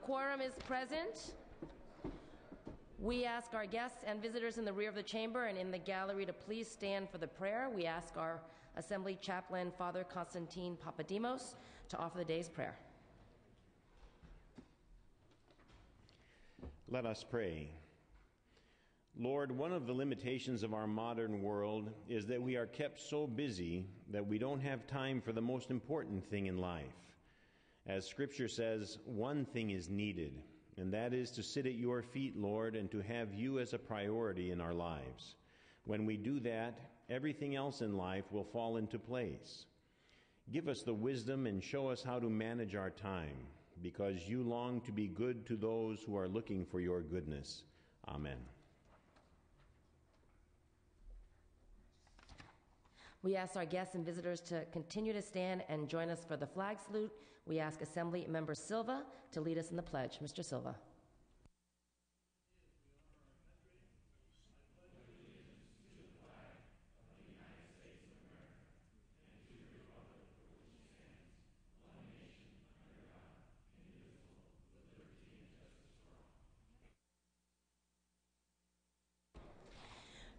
quorum is present. We ask our guests and visitors in the rear of the chamber and in the gallery to please stand for the prayer. We ask our Assembly Chaplain, Father Constantine Papadimos, to offer the day's prayer. Let us pray. Lord, one of the limitations of our modern world is that we are kept so busy that we don't have time for the most important thing in life. As Scripture says, one thing is needed, and that is to sit at your feet, Lord, and to have you as a priority in our lives. When we do that, everything else in life will fall into place. Give us the wisdom and show us how to manage our time, because you long to be good to those who are looking for your goodness. Amen. We ask our guests and visitors to continue to stand and join us for the flag salute. We ask Assembly Member Silva to lead us in the pledge. Mr. Silva.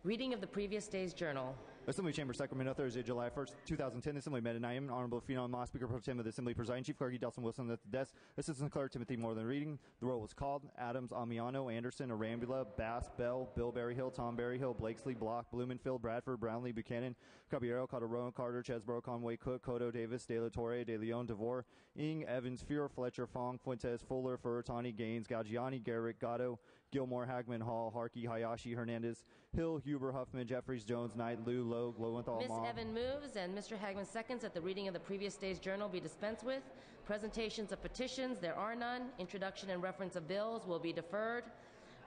Reading of the previous day's journal. Assembly Chamber, Sacramento, Thursday, July 1st, 2010. Assembly met at 9 a.m. Honorable Phenom Moss, Speaker Pro Tem of the Assembly, Presiding Chief Clerk Delson Wilson at the desk. Assistant Clerk Timothy Moreland reading. The roll was called. Adams, Amiano, Anderson, Arambula, Bass, Bell, Bill Berryhill, Tom Berryhill, Blakesley, Block, Blumenfield, Bradford, Brownlee, Buchanan, Caballero, Calderon, Carter, Chesborough, Conway, Cook, Cotto, Davis, De La Torre, De Leon, DeVore, Ing, Evans, Fuhrer, Fletcher, Fong, Fuentes, Fuller, Furutani, Gaines, Gaggiani, Garrett, Gatto, Gilmore, Hagman, Hall, Harkey, Hayashi, Hernandez, Hill, Huber, Huffman, Jeffries, Jones, Knight, Liu, Logue, Lowenthal, Ms. Evan moves and Mr. Hagman seconds that the reading of the previous day's journal be dispensed with. Presentations of petitions, there are none. Introduction and reference of bills will be deferred.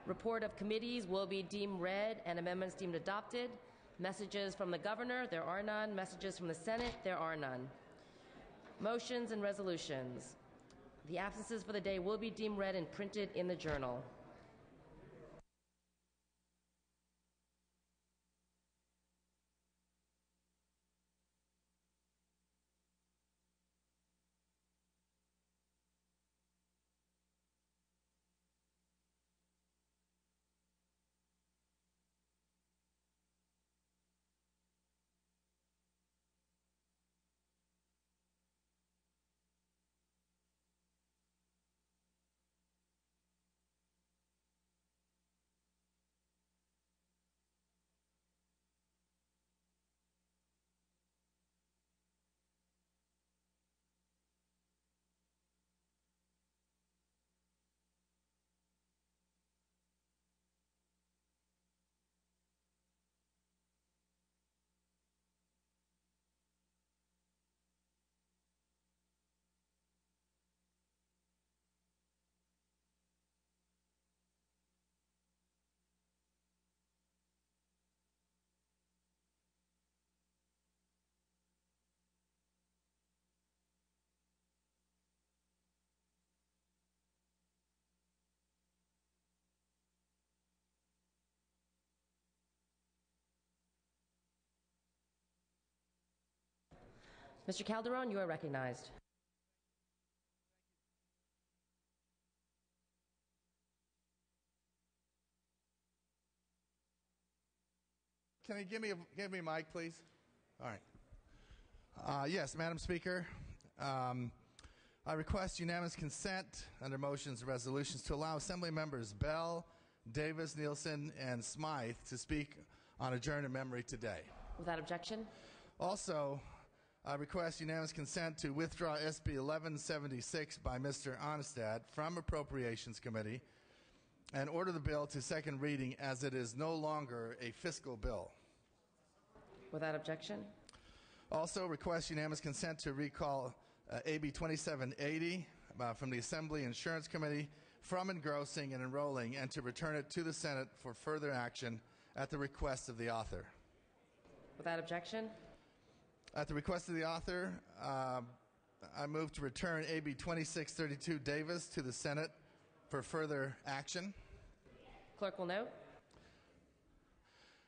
Report of committees will be deemed read and amendments deemed adopted. Messages from the governor, there are none. Messages from the Senate, there are none. Motions and resolutions. The absences for the day will be deemed read and printed in the journal. Mr. Calderon, you are recognized. Can you give me a mic, please? All right. Yes, Madam Speaker. I request unanimous consent under motions and resolutions to allow Assembly members Bell, Davis, Nielsen, and Smythe to speak on adjourned memory today. Without objection. Also, I request unanimous consent to withdraw SB 1176 by Mr. Onestad from Appropriations Committee and order the bill to second reading as it is no longer a fiscal bill. Without objection. Also, request unanimous consent to recall AB 2780 from the Assembly Insurance Committee from engrossing and enrolling and to return it to the Senate for further action at the request of the author. Without objection. At the request of the author, I move to return AB 2632 Davis to the Senate for further action. Clerk will note.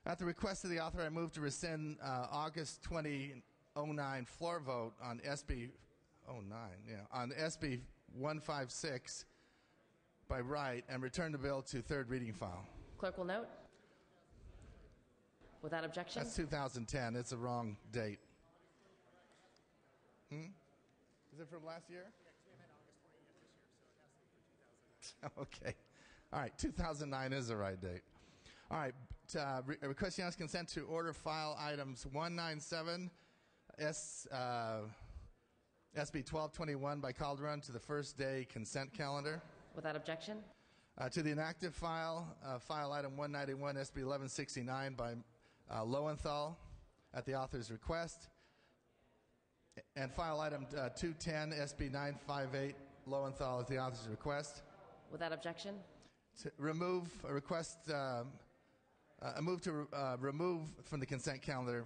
At the request of the author, I move to rescind August 2009 floor vote on SB 156 by right and return the bill to third reading file. Clerk will note. Without objection. That's 2010. It's a wrong date. Is it from last year? Okay. All right. 2009 is the right date. All right. Request unanimous consent to order file items 197, SB 1221 by Calderon to the first day consent calendar. Without objection. To the inactive file, file item 191, SB 1169 by Lowenthal at the author's request. And file item 210, SB 958, Lowenthal at the author's request. Without objection. To remove a request, a move to remove from the consent calendar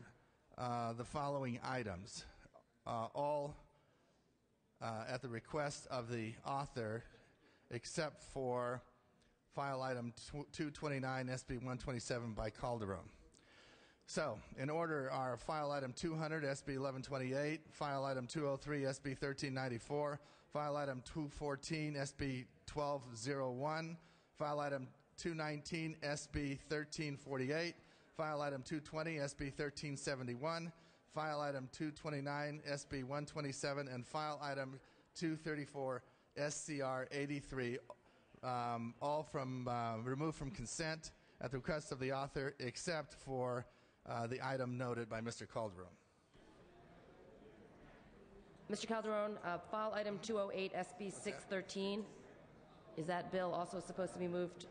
the following items, all at the request of the author, except for file item 229, SB 127 by Calderon. So, in order are file item 200, SB 1128, file item 203, SB 1394, file item 214, SB 1201, file item 219, SB 1348, file item 220, SB 1371, file item 229, SB 127, and file item 234, SCR 83, all from removed from consent at the request of the author, except for the item noted by Mr. Calderon. Mr. Calderon, file item 208, SB 613. Is that bill also supposed to be moved?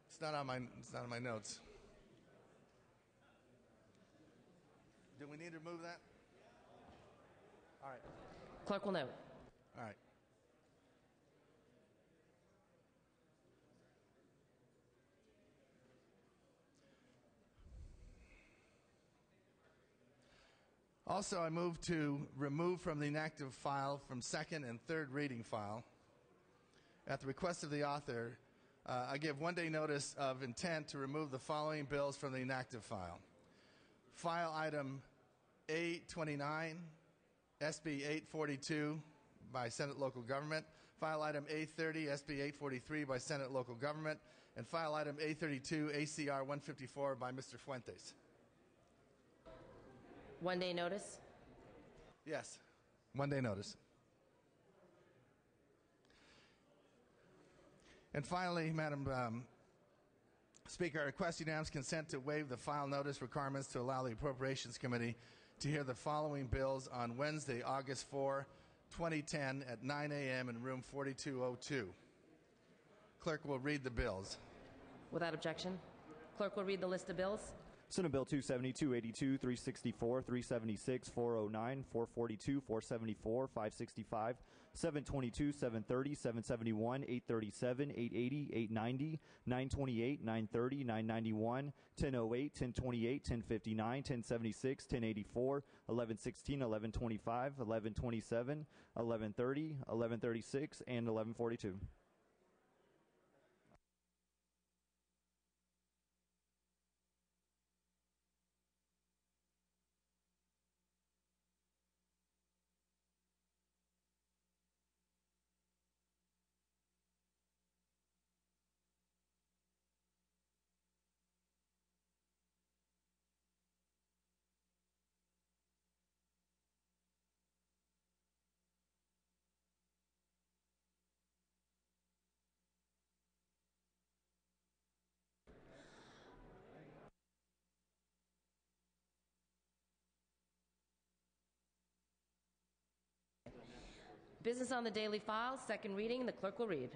It's not on my notes. Do we need to move that? All right. Clerk will note. All right. Also, I move to remove from the inactive file from second and third reading file. At the request of the author, I give one-day notice of intent to remove the following bills from the inactive file. File item A29, SB 842 by Senate Local Government. File item A30, SB 843 by Senate Local Government. And file item A32, ACR 154 by Mr. Fuentes. One-day notice. Yes, one-day notice. And finally, Madam Speaker, I request unanimous consent to waive the file notice requirements to allow the Appropriations Committee to hear the following bills on Wednesday, August 4, 2010 at 9 a.m. in room 4202. Clerk will read the bills. Without objection. Clerk will read the list of bills. Senate Bill 270, 282, 364, 376, 409, 442, 474, 565, 722, 730, 771, 837, 880, 890, 928, 930, 991, 1008, 1028, 1059, 1076, 1084, 1116, 1125, 1127, 1130, 1136, and 1142. Business on the daily file, second reading. The clerk will read.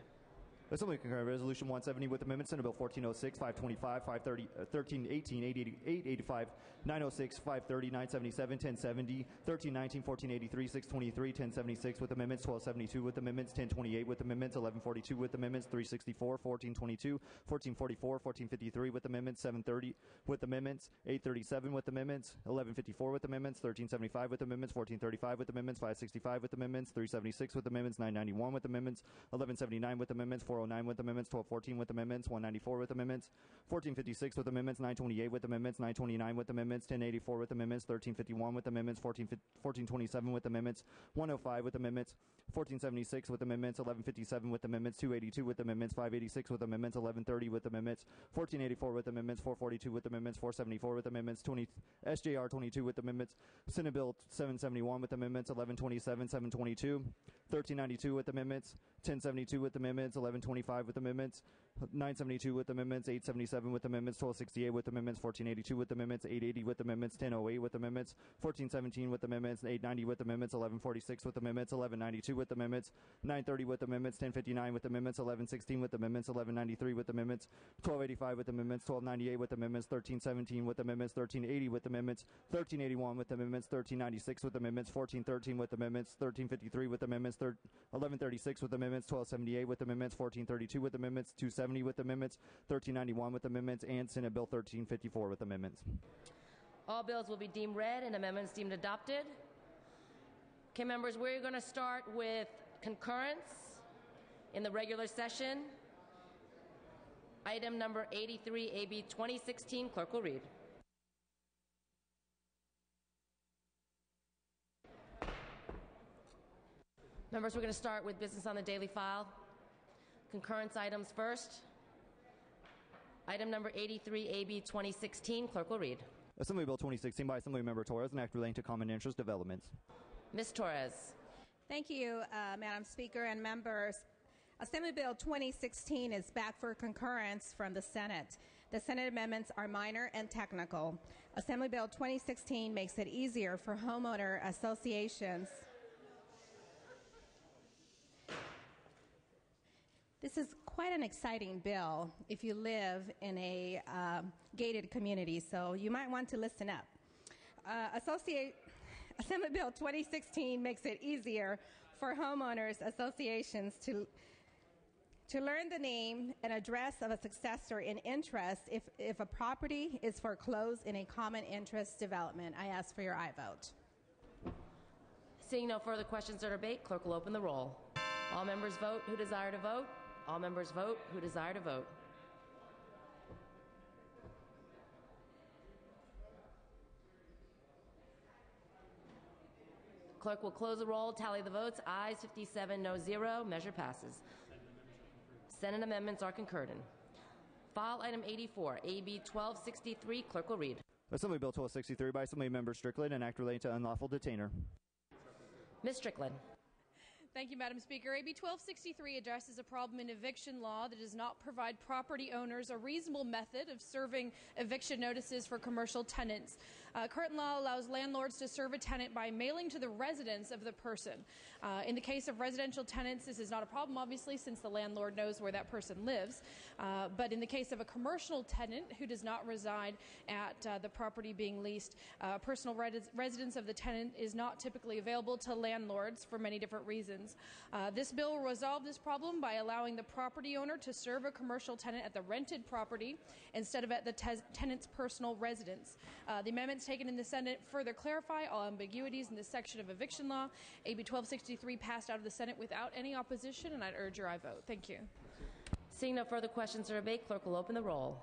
Assembly concurrent Resolution 170 with amendments. Senate Bill 1406, 525, 530, 1318, 885, 906, 530, 977, 1070, 1319, 1483, 623, 1076 with amendments. 1272 with amendments. 1028 with amendments. 1142 with amendments. 364, 1422, 1444, 1453 with amendments. 730 with amendments. 837 with amendments. 1154 with amendments. 1375 with amendments. 1435 with amendments. 565 with amendments. 376 with amendments. 991 with amendments. 1179 with amendments. 4 409 with amendments, 1214 with amendments, 194 with amendments, 1456 with amendments, 928 with amendments, 929 with amendments, 1084 with amendments, 1351 with amendments, 1427 with amendments, 105 with amendments, 1476 with amendments, 1157 with amendments, 282 with amendments, 586 with amendments, 1130 with amendments, 1484 with amendments, 442 with amendments, 474 with amendments, SJR 22 with amendments, Senate Bill 771 with amendments, 1127, 722, 1392 with amendments, 1072 with amendments, 1125 with amendments, 972 with amendments, 877 with amendments, 1268 with amendments, 1482 with amendments, 880 with amendments, 1008 with amendments, 1417 with amendments, 890 with amendments, 1146 with amendments, 1192 with amendments, 930 with amendments, 1059 with amendments, 1116 with amendments, 1193 with amendments, 1285 with amendments, 1298 with amendments, 1317 with amendments, 1380 with amendments, 1381 with amendments, 1396 with amendments, 1413 with amendments, 1353 with amendments, 1136 with amendments, 1278 with amendments, 1432 with amendments, 270 with amendments, 1391 with amendments, and Senate Bill 1354 with amendments. All bills will be deemed read and amendments deemed adopted. Okay, members, we're going to start with concurrence in the regular session. Item number 83, AB 2016. Clerk will read. Members, we're going to start with business on the daily file. Concurrence items first. Item number 83, AB 2016. Clerk will read. Assembly Bill 2016 by Assemblymember Torres, an act relating to common interest developments. Ms. Torres. Thank you, Madam Speaker and members. Assembly Bill 2016 is back for concurrence from the Senate. The Senate amendments are minor and technical. Assembly Bill 2016 makes it easier for homeowner associations. This is quite an exciting bill if you live in a gated community, so you might want to listen up. Assembly Bill 2016 makes it easier for homeowners associations to learn the name and address of a successor in interest if a property is foreclosed in a common interest development. I ask for your aye vote. Seeing no further questions or debate, clerk will open the roll. All members vote who desire to vote. All members vote who desire to vote. Clerk will close the roll, tally the votes. Ayes 57, no 0. Measure passes. Senate amendments are concurred in. File item 84, AB 1263. Clerk will read. Assembly Bill 1263 by Assemblymember Strickland, an act relating to unlawful detainer. Ms. Strickland. Thank you, Madam Speaker. AB 1263 addresses a problem in eviction law that does not provide property owners a reasonable method of serving eviction notices for commercial tenants. Current law allows landlords to serve a tenant by mailing to the residence of the person. In the case of residential tenants, this is not a problem, obviously, since the landlord knows where that person lives. But in the case of a commercial tenant who does not reside at the property being leased, personal residence of the tenant is not typically available to landlords for many different reasons. This bill will resolve this problem by allowing the property owner to serve a commercial tenant at the rented property instead of at the tenant's personal residence. The amendments taken in the Senate further clarify all ambiguities in this section of eviction law. AB 1263 passed out of the Senate without any opposition, and I'd urge your aye vote. Thank you. Seeing no further questions or debate, clerk will open the roll.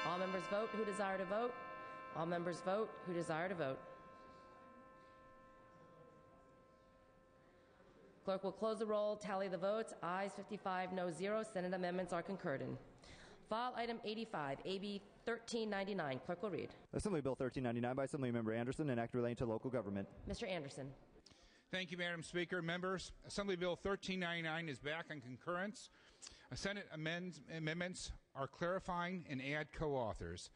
All members vote who desire to vote. All members vote who desire to vote. Clerk will close the roll, tally the votes. Ayes 55, no 0. Senate amendments are concurred in. File item 85, AB 1399. Clerk will read. Assembly Bill 1399 by Assemblymember Anderson, an act relating to local government. Mr. Anderson. Thank you, Madam Speaker. Members, Assembly Bill 1399 is back on concurrence. Senate amendments are clarifying and add co-authors.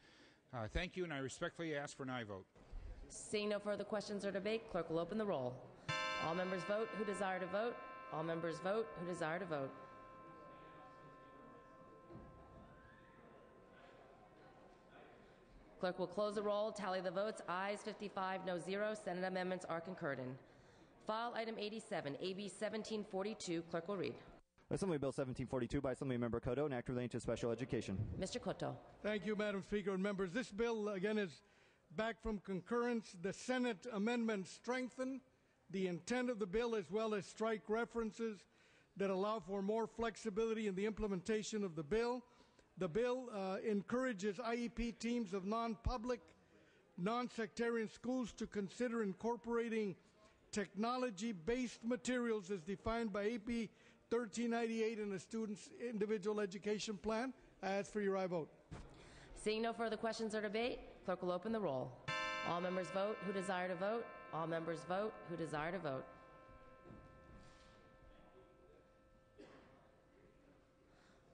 Thank you, and I respectfully ask for an aye vote. Seeing no further questions or debate, clerk will open the roll. All members vote who desire to vote. All members vote who desire to vote. Clerk will close the roll, tally the votes. Ayes 55, no 0. Senate amendments are concurred in. File item 87, AB 1742. Clerk will read. Assembly Bill 1742 by Assemblymember Cotto, an act relating to special education. Mr. Cotto. Thank you, Madam Speaker and members. This bill, again, is back from concurrence. The Senate amendments strengthen the intent of the bill as well as strike references that allow for more flexibility in the implementation of the bill. The bill encourages IEP teams of non-public, non-sectarian schools to consider incorporating technology-based materials as defined by AB 1398 in a student's individual education plan. I ask for your aye vote. Seeing no further questions or debate, clerk will open the roll. All members vote who desire to vote. All members vote who desire to vote.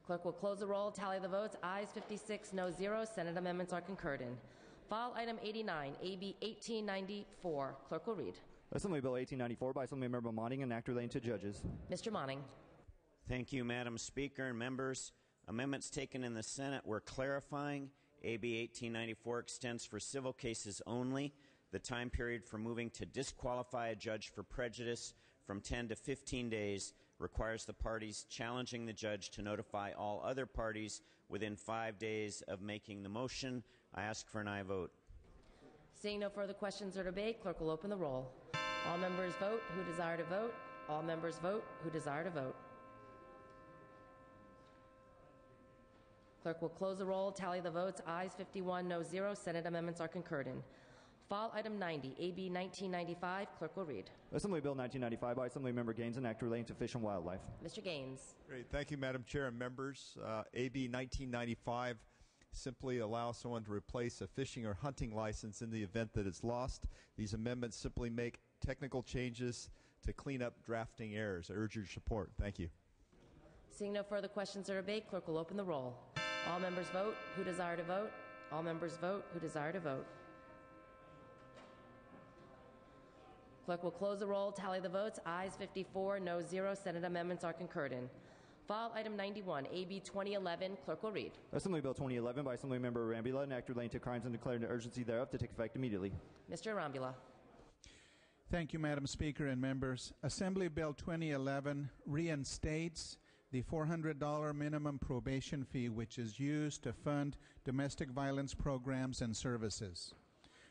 Clerk will close the roll, tally the votes. Ayes 56, no 0. Senate amendments are concurred in. File item 89, AB 1894. Clerk will read. Assembly Bill 1894 by Assemblymember Monning, an act relating to judges. Mr. Monning. Thank you, Madam Speaker and members. Amendments taken in the Senate were clarifying. AB 1894 extends for civil cases only the time period for moving to disqualify a judge for prejudice from 10 to 15 days, requires the parties challenging the judge to notify all other parties within 5 days of making the motion. I ask for an aye vote. Seeing no further questions or debate, clerk will open the roll. All members vote who desire to vote. All members vote who desire to vote. Clerk will close the roll, tally the votes. Ayes 51, no 0. Senate amendments are concurred in. File item 90, AB 1995. Clerk will read. Assembly Bill 1995 by Assemblymember Gaines, an act relating to fish and wildlife. Mr. Gaines. Great. Thank you, Madam Chair and members. AB 1995 simply allows someone to replace a fishing or hunting license in the event that it's lost. These amendments simply make technical changes to clean up drafting errors. I urge your support. Thank you. Seeing no further questions or debate, clerk will open the roll. All members vote who desire to vote. All members vote who desire to vote. Clerk will close the roll, tally the votes. Ayes 54, no 0. Senate amendments are concurred in. File item 91, AB 2011. Clerk will read. Assembly Bill 2011 by Assemblymember Arambula, an act relating to crimes and declaring the urgency thereof to take effect immediately. Mr. Arambula. Thank you, Madam Speaker and members. Assembly Bill 2011 reinstates the $400 minimum probation fee, which is used to fund domestic violence programs and services.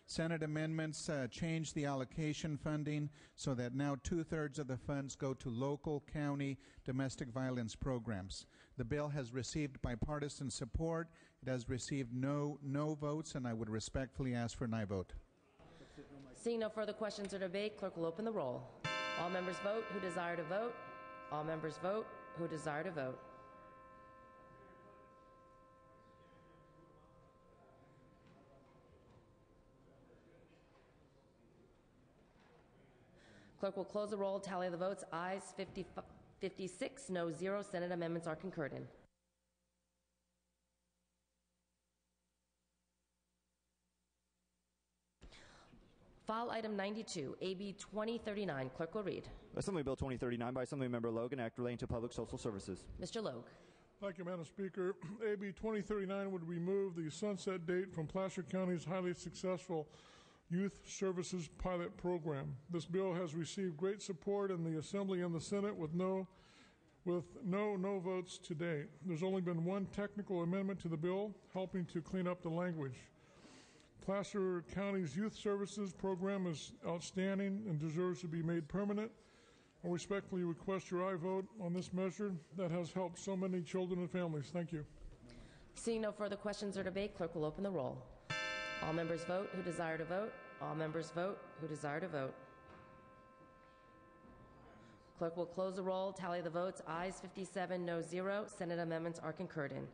Senate amendments change the allocation funding so that now 2/3 of the funds go to local, county domestic violence programs. The bill has received bipartisan support. It has received no votes, and I would respectfully ask for an aye vote. Seeing no further questions or debate, clerk will open the roll. All members vote who desire to vote. All members vote who desire to vote. Clerk will close the roll, tally the votes. Ayes 56, no 0. Senate amendments are concurred in. File item 92, AB 2039. Clerk will read. Assembly Bill 2039 by Assemblymember Logan, act relating to public social services. Mr. Logue. Thank you, Madam Speaker. AB 2039 would remove the sunset date from Placer County's highly successful Youth Services Pilot Program. This bill has received great support in the Assembly and the Senate with no votes to date. There's only been one technical amendment to the bill, helping to clean up the language. Placer County's Youth Services Program is outstanding and deserves to be made permanent. I respectfully request your aye vote on this measure that has helped so many children and families. Thank you. Seeing no further questions or debate, clerk will open the roll. All members vote who desire to vote. All members vote who desire to vote. Clerk will close the roll, tally the votes. Ayes 57, no 0. Senate amendments are concurred in.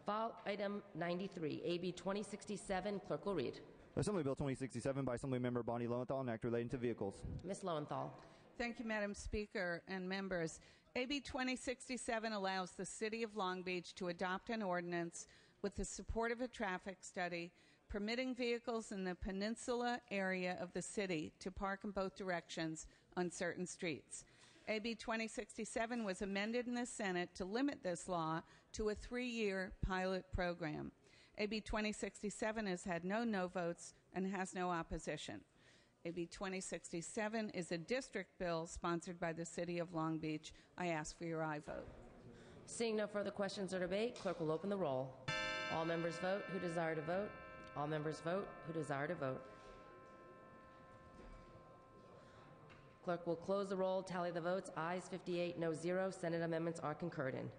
File item 93, AB 2067. Clerk will read. Assembly Bill 2067 by Assemblymember Bonnie Lowenthal, an act relating to vehicles. Ms. Lowenthal. Thank you, Madam Speaker and members. AB 2067 allows the City of Long Beach to adopt an ordinance with the support of a traffic study permitting vehicles in the peninsula area of the city to park in both directions on certain streets. AB 2067 was amended in the Senate to limit this law to a 3-year pilot program. AB 2067 has had no votes and has no opposition. AB 2067 is a district bill sponsored by the City of Long Beach. I ask for your aye vote. Seeing no further questions or debate, clerk will open the roll. All members vote who desire to vote. All members vote who desire to vote. Clerk will close the roll, tally the votes. Ayes 58, no 0. Senate amendments are concurred in.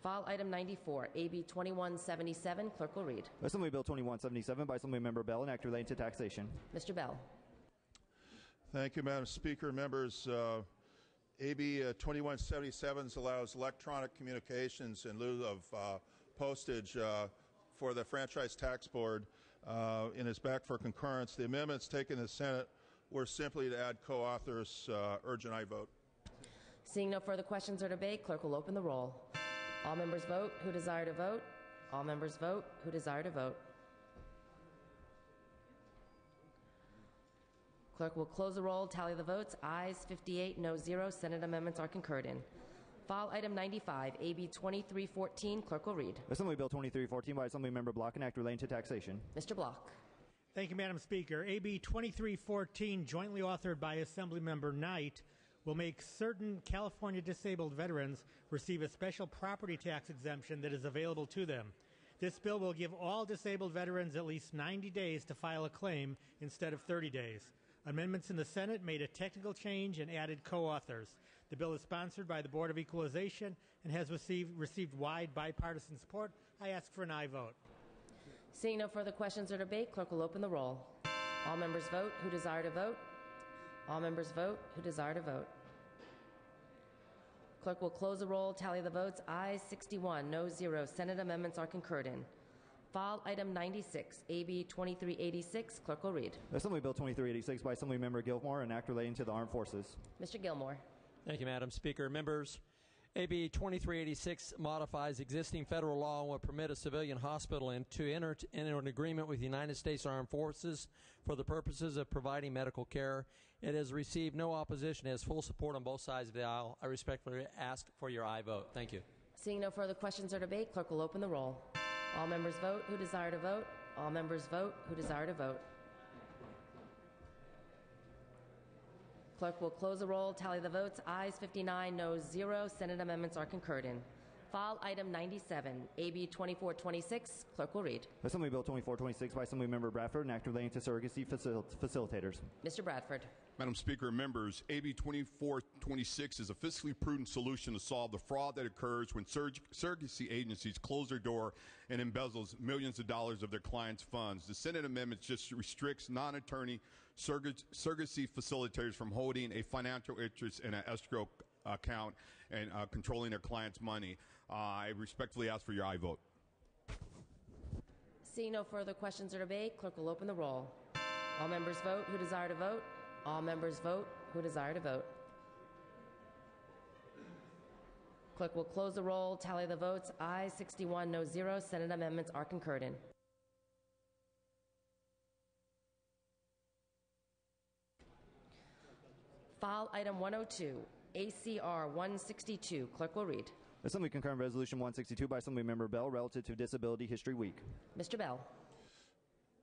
File item 94, AB 2177. Clerk will read. Assembly Bill 2177 by Assemblymember Bell, an act relating to taxation. Mr. Bell. Thank you, Madam Speaker. Members, AB 2177 allows electronic communications in lieu of postage for the Franchise Tax Board and is back for concurrence. The amendments taken in the Senate were simply to add co-authors. Urge an aye vote. Seeing no further questions or debate, clerk will open the roll. All members vote who desire to vote. All members vote who desire to vote. Clerk will close the roll, tally the votes. Ayes 58, no 0. Senate amendments are concurred in. File item 95, AB 2314. Clerk will read. Assembly Bill 2314 by Assemblymember Block, an act relating to taxation. Mr. Block. Thank you, Madam Speaker. AB 2314, jointly authored by Assemblymember Knight, will make certain California disabled veterans receive a special property tax exemption that is available to them. This bill will give all disabled veterans at least 90 days to file a claim instead of 30 days. Amendments in the Senate made a technical change and added co-authors. The bill is sponsored by the Board of Equalization and has received wide bipartisan support. I ask for an aye vote. Seeing no further questions or debate, clerk will open the roll. All members vote who desire to vote. All members vote who desire to vote. Clerk will close the roll, tally the votes. Ayes 61, no 0. Senate amendments are concurred in. File item 96, AB 2386. Clerk will read. Assembly Bill 2386 by Assemblymember Gilmore, an act relating to the armed forces. Mr. Gilmore. Thank you, Madam Speaker. Members, AB 2386 modifies existing federal law and will permit a civilian hospital to enter an agreement with the United States Armed Forces for the purposes of providing medical care. It has received no opposition. It has full support on both sides of the aisle. I respectfully ask for your aye vote. Thank you. Seeing no further questions or debate, clerk will open the roll. All members vote who desire to vote. All members vote who desire to vote. Clerk will close the roll, tally the votes. Ayes 59, no 0. Senate amendments are concurred in. File item 97, AB 2426. Clerk will read. Assembly Bill 2426 by Assemblymember Bradford, an act relating to surrogacy facilitators. Mr. Bradford. Madam Speaker, members, AB 2426 is a fiscally prudent solution to solve the fraud that occurs when surrogacy agencies close their door and embezzles millions of dollars of their clients' funds. The Senate amendment just restricts non-attorney surrogacy facilitators from holding a financial interest in an escrow account and controlling their clients' money. I respectfully ask for your aye vote. Seeing no further questions or debate, clerk will open the roll. All members vote who desire to vote. All members vote who desire to vote. Clerk will close the roll, tally the votes. Ayes 61, no 0. Senate amendments are concurred in. File item 102, ACR 162. Clerk will read. Assembly concurrent resolution 162 by Assemblymember Bell relative to Disability History Week. Mr. Bell.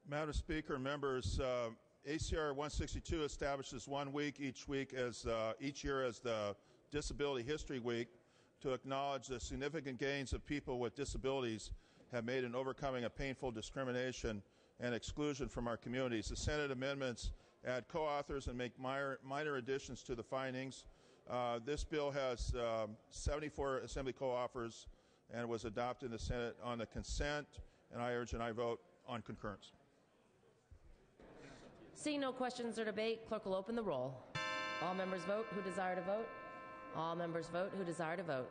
Madam Speaker, members, ACR 162 establishes 1 week each year as the Disability History Week to acknowledge the significant gains of people with disabilities have made in overcoming a painful discrimination and exclusion from our communities. The Senate amendments add co-authors and make minor additions to the findings. This bill has 74 Assembly co-authors and was adopted in the Senate on the consent, and I urge an aye vote on concurrence. Seeing no questions or debate, clerk will open the roll. All members vote who desire to vote. All members vote who desire to vote.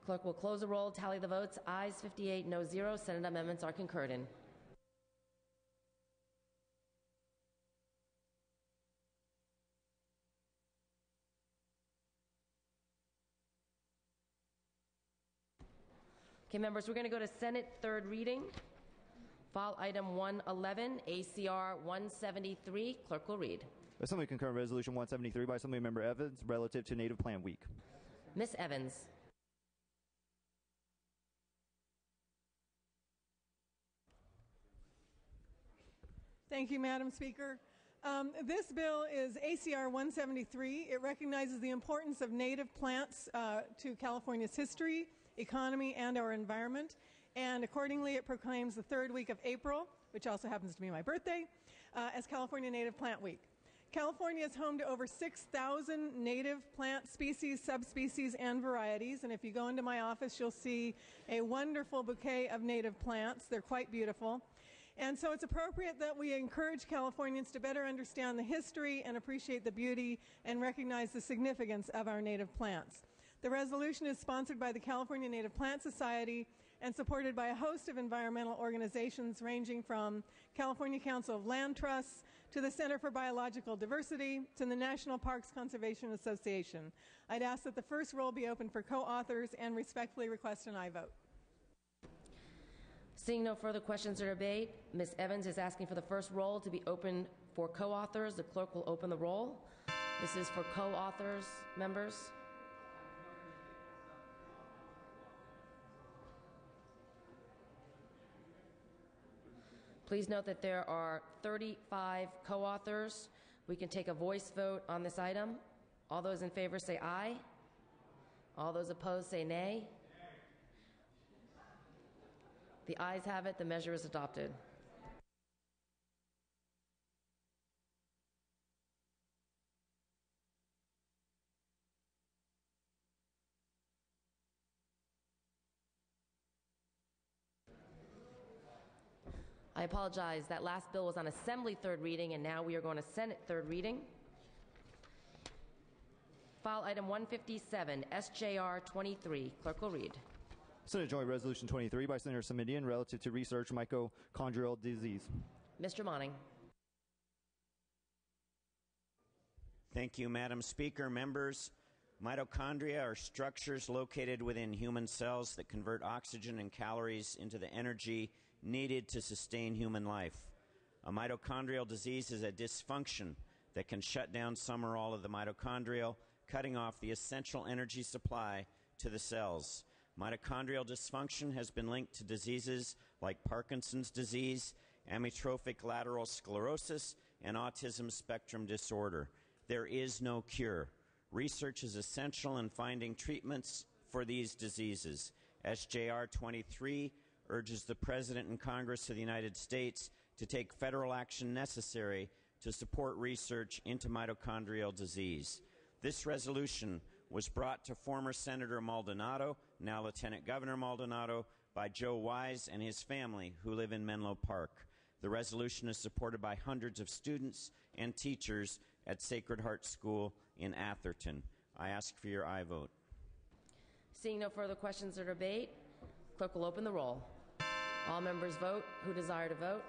Clerk will close the roll, tally the votes. Ayes 58, no 0. Senate amendments are concurred in. Okay, members, we're going to go to Senate third reading. File item 111, ACR 173. Clerk will read. Assembly concurrent resolution 173 by Assemblymember Evans relative to Native Plant Week. Ms. Evans. Thank you, Madam Speaker. This bill is ACR 173. It recognizes the importance of native plants to California's history, economy, and our environment. And accordingly, it proclaims the third week of April, which also happens to be my birthday, as California Native Plant Week. California is home to over 6,000 native plant species, subspecies, and varieties. And if you go into my office, you'll see a wonderful bouquet of native plants. They're quite beautiful. And so it's appropriate that we encourage Californians to better understand the history and appreciate the beauty and recognize the significance of our native plants. The resolution is sponsored by the California Native Plant Society and supported by a host of environmental organizations ranging from California Council of Land Trusts to the Center for Biological Diversity to the National Parks Conservation Association. I'd ask that the first roll be open for co-authors and respectfully request an aye vote. Seeing no further questions or debate, Ms. Evans is asking for the first roll to be open for co-authors. The clerk will open the roll. This is for co-authors, members. Please note that there are 35 co-authors. We can take a voice vote on this item. All those in favor say aye. All those opposed say nay. The ayes have it. The measure is adopted. I apologize. That last bill was on Assembly third reading, and now we are going to Senate third reading. File item 157, SJR 23. Clerk will read. Senate Joint Resolution 23 by Senator Simonian relative to research mitochondrial disease. Mr. Monning. Thank you, Madam Speaker. Members, mitochondria are structures located within human cells that convert oxygen and calories into the energy needed to sustain human life. A mitochondrial disease is a dysfunction that can shut down some or all of the mitochondria, cutting off the essential energy supply to the cells. Mitochondrial dysfunction has been linked to diseases like Parkinson's disease, amyotrophic lateral sclerosis, and autism spectrum disorder. There is no cure. Research is essential in finding treatments for these diseases. SJR 23 urges the President and Congress of the United States to take federal action necessary to support research into mitochondrial disease. This resolution was brought to former Senator Maldonado, now Lieutenant Governor Maldonado, by Joe Wise and his family who live in Menlo Park. The resolution is supported by hundreds of students and teachers at Sacred Heart School in Atherton. I ask for your aye vote. Seeing no further questions or debate, clerk will open the roll. All members vote who desire to vote.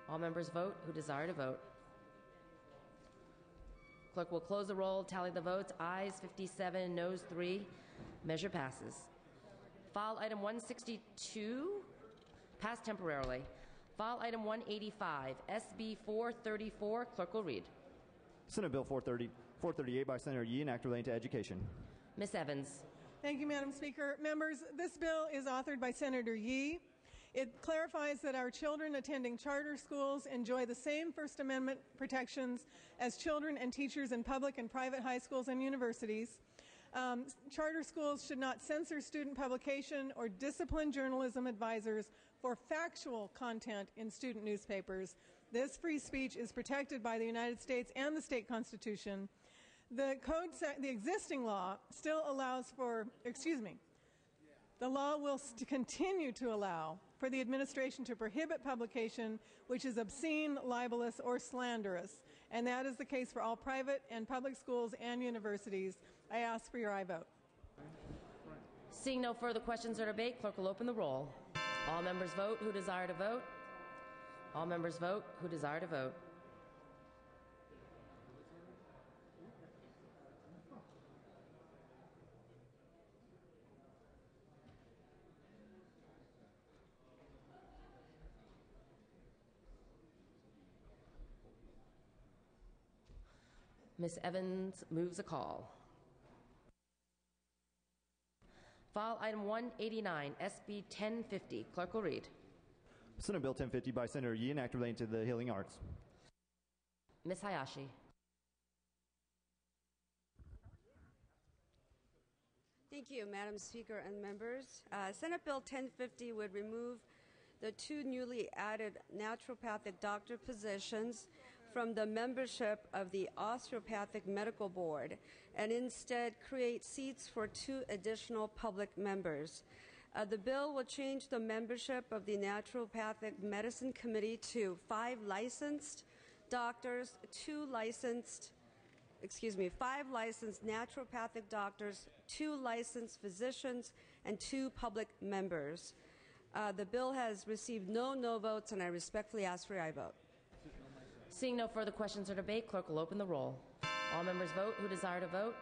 All members vote who desire to vote. Clerk will close the roll, tally the votes. Ayes 57, noes 3. Measure passes. File item 162, passed temporarily. File item 185, SB 434. Clerk will read. Senate Bill 438 by Senator Yee, an act relating to education. Ms. Evans. Thank you, Madam Speaker. Members, this bill is authored by Senator Yee. It clarifies that our children attending charter schools enjoy the same First Amendment protections as children and teachers in public and private high schools and universities. Charter schools should not censor student publication or discipline journalism advisors for factual content in student newspapers. This free speech is protected by the United States and the state constitution. The existing law still allows for, the law will continue to allow for the administration to prohibit publication which is obscene, libelous, or slanderous. And that is the case for all private and public schools and universities. I ask for your aye vote. Seeing no further questions or debate, clerk will open the roll. All members vote who desire to vote. All members vote who desire to vote. Ms. Evans moves a call. File item 189, SB 1050. Clerk will read. Senate Bill 1050 by Senator Yee, an act relating to the healing arts. Ms. Hayashi. Thank you, Madam Speaker and members. Senate Bill 1050 would remove the 2 newly added naturopathic doctor positions from the membership of the Osteopathic Medical Board and instead create seats for 2 additional public members. The bill will change the membership of the Naturopathic Medicine Committee to 5 licensed doctors, 5 licensed naturopathic doctors, 2 licensed physicians, and 2 public members. The bill has received no votes, and I respectfully ask for your aye vote. Seeing no further questions or debate, clerk will open the roll. All members vote who desire to vote.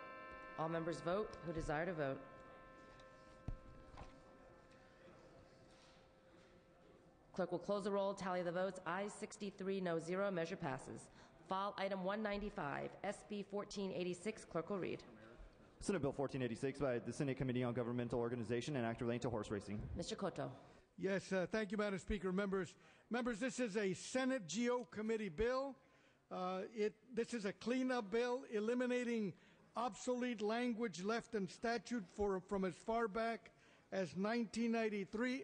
All members vote who desire to vote. Clerk will close the roll, tally the votes. Ayes 63, no 0. Measure passes. File item 195, SB 1486. Clerk will read. Senate Bill 1486 by the Senate Committee on Governmental Organization and Act relating to horse racing. Mr. Cotto. Yes, thank you, Madam Speaker. Members, this is a Senate GO committee bill. This is a cleanup bill eliminating obsolete language left in statute from as far back as 1993.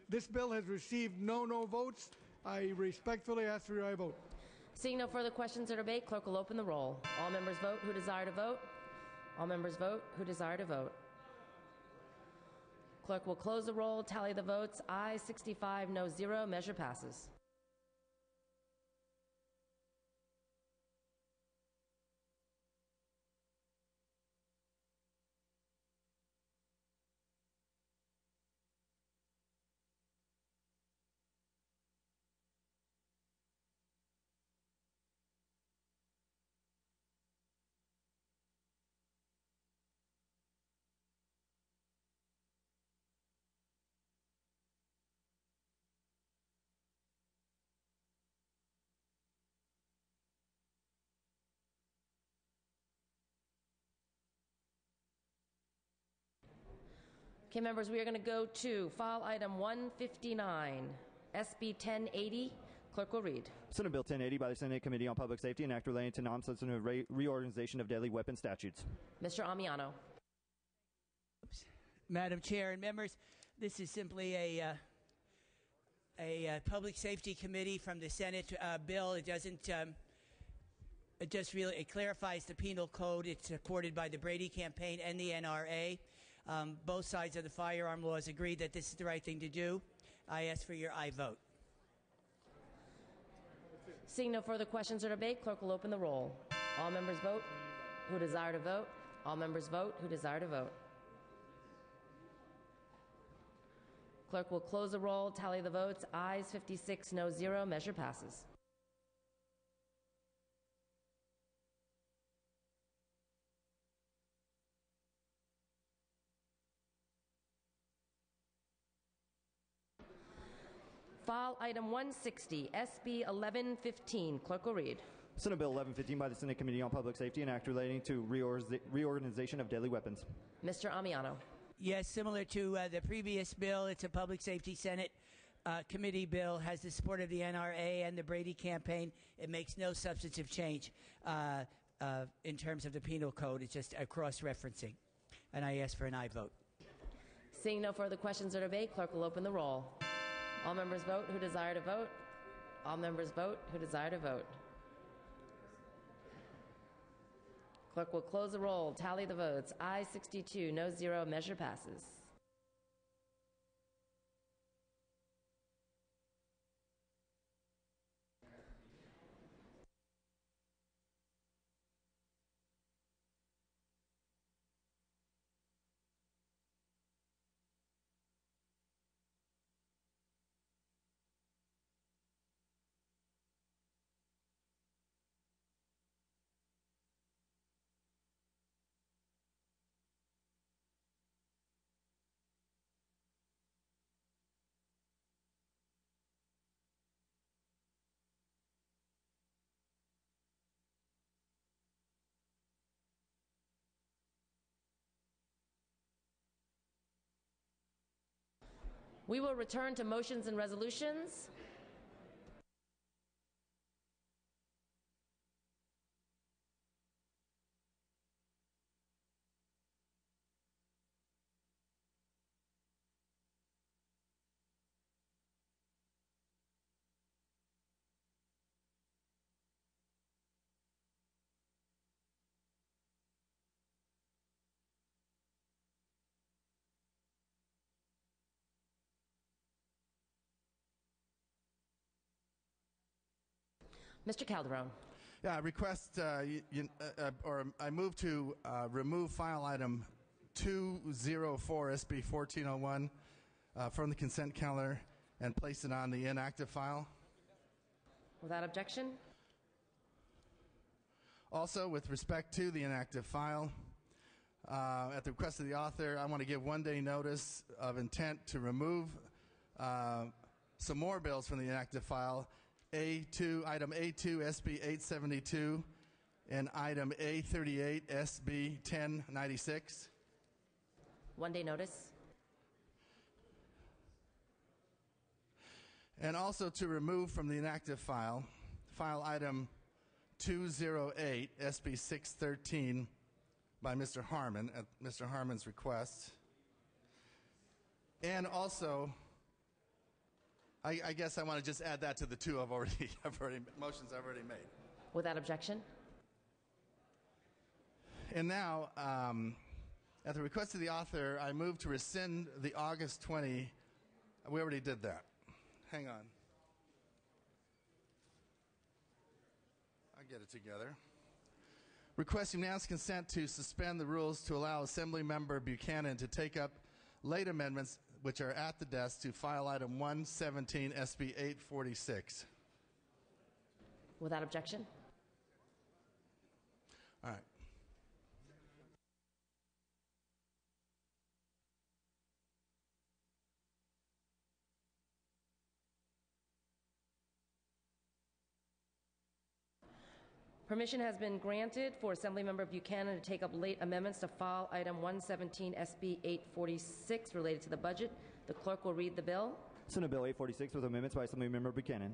This bill has received no votes. I respectfully ask for your aye vote. Seeing no further questions or debate, clerk will open the roll. All members vote who desire to vote. All members vote who desire to vote. Clerk will close the roll, tally the votes. Ayes 65, no 0. Measure passes. Okay, members, we are going to go to file item 159, SB 1080. Clerk will read. Senate Bill 1080 by the Senate Committee on Public Safety and Act relating to non-substantive reorganization of deadly weapon statutes. Mr. Amiano. Madam Chair and members, this is simply a public safety committee from the Senate bill. It doesn't. It clarifies the penal code. It's supported by the Brady campaign and the NRA. Both sides of the firearm laws agree that this is the right thing to do. I ask for your aye vote. Seeing no further questions or debate, clerk will open the roll. All members vote who desire to vote. All members vote who desire to vote. Clerk will close the roll, tally the votes. Ayes 56, no 0. Measure passes. File item 160, SB 1115. Clerk will read. Senate Bill 1115 by the Senate Committee on Public Safety and Act relating to reorganization of deadly weapons. Mr. Amiano. Yes, similar to the previous bill, it's a Public Safety Senate committee bill, has the support of the NRA and the Brady campaign. It makes no substantive change in terms of the penal code. It's just a cross-referencing. And I ask for an aye vote. Seeing no further questions or debate, clerk will open the roll. All members vote who desire to vote. All members vote who desire to vote. Clerk will close the roll, tally the votes. Ayes 62, no 0. Measure passes. We will return to motions and resolutions. Mr. Calderon. Yeah, I request, or I move to remove file item 204 SB 1401 from the consent calendar and place it on the inactive file. Without objection. Also, with respect to the inactive file, at the request of the author, I want to give one-day notice of intent to remove some more bills from the inactive file. Item A2, SB 872, and item A38, SB 1096. One-day notice. And also to remove from the inactive file, file item 208, SB 613, by Mr. Harmon, at Mr. Harmon's request. And also, I guess I want to just add that to the two motions I've already made. Without objection. And now, at the request of the author, I move to rescind the August 20. We already did that. Hang on. I'll get it together. Request unanimous consent to suspend the rules to allow Assembly Member Buchanan to take up late amendments which are at the desk to file item 117 SB 846. Without objection. All right. Permission has been granted for Assemblymember Buchanan to take up late amendments to file item 117 SB 846 related to the budget. The clerk will read the bill. Senate Bill 846 with amendments by Assemblymember Buchanan.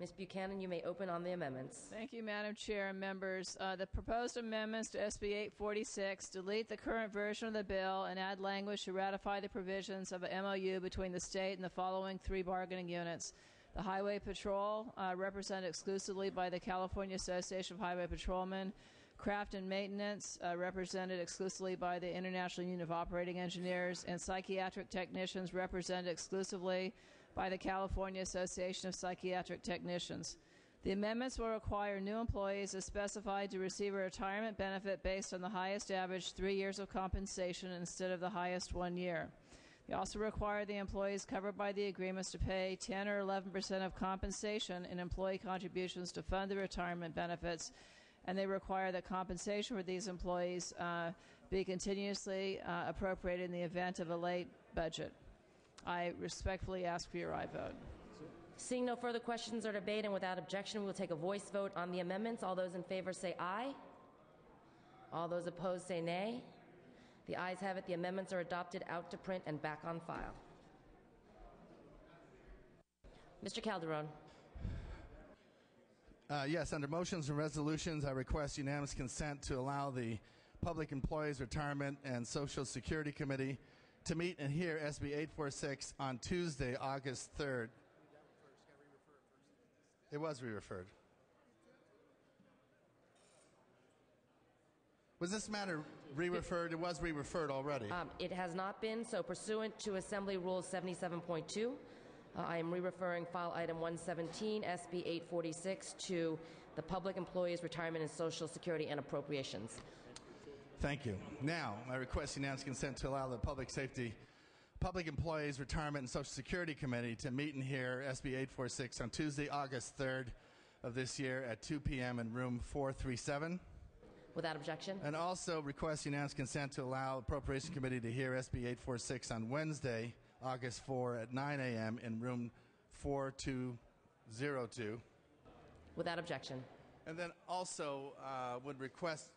Ms. Buchanan, you may open on the amendments. Thank you, Madam Chair and members. The proposed amendments to SB 846 delete the current version of the bill and add language to ratify the provisions of a MOU between the state and the following three bargaining units. The Highway Patrol, represented exclusively by the California Association of Highway Patrolmen. Craft and Maintenance, represented exclusively by the International Union of Operating Engineers. And Psychiatric Technicians, represented exclusively by the California Association of Psychiatric Technicians. The amendments will require new employees as specified to receive a retirement benefit based on the highest average 3 years of compensation instead of the highest 1 year. They also require the employees covered by the agreements to pay 10 or 11% of compensation in employee contributions to fund the retirement benefits, and they require that compensation for these employees be continuously appropriated in the event of a late budget. I respectfully ask for your aye vote. Seeing no further questions or debate, and without objection, we will take a voice vote on the amendments. All those in favor say aye. All those opposed say nay. The ayes have it. The amendments are adopted, out to print and back on file. Mr. Calderon. Yes, under motions and resolutions, I request unanimous consent to allow the Public Employees Retirement and Social Security Committee to meet and hear SB 846 on Tuesday, August 3rd. It was re-referred. Was this matter re-referred? It was re-referred already. It has not been, so pursuant to Assembly Rule 77.2, I am re-referring file item 117, SB 846, to the Public Employees Retirement and Social Security and Appropriations. Thank you. Now, I request unanimous consent to allow the Public Employees Retirement and Social Security Committee to meet and hear SB 846 on Tuesday, August 3rd of this year at 2 p.m. in room 437. Without objection. And also request unanimous consent to allow the Appropriation Committee to hear SB 846 on Wednesday, August 4 at 9 a.m. in room 4202. Without objection. And then also would request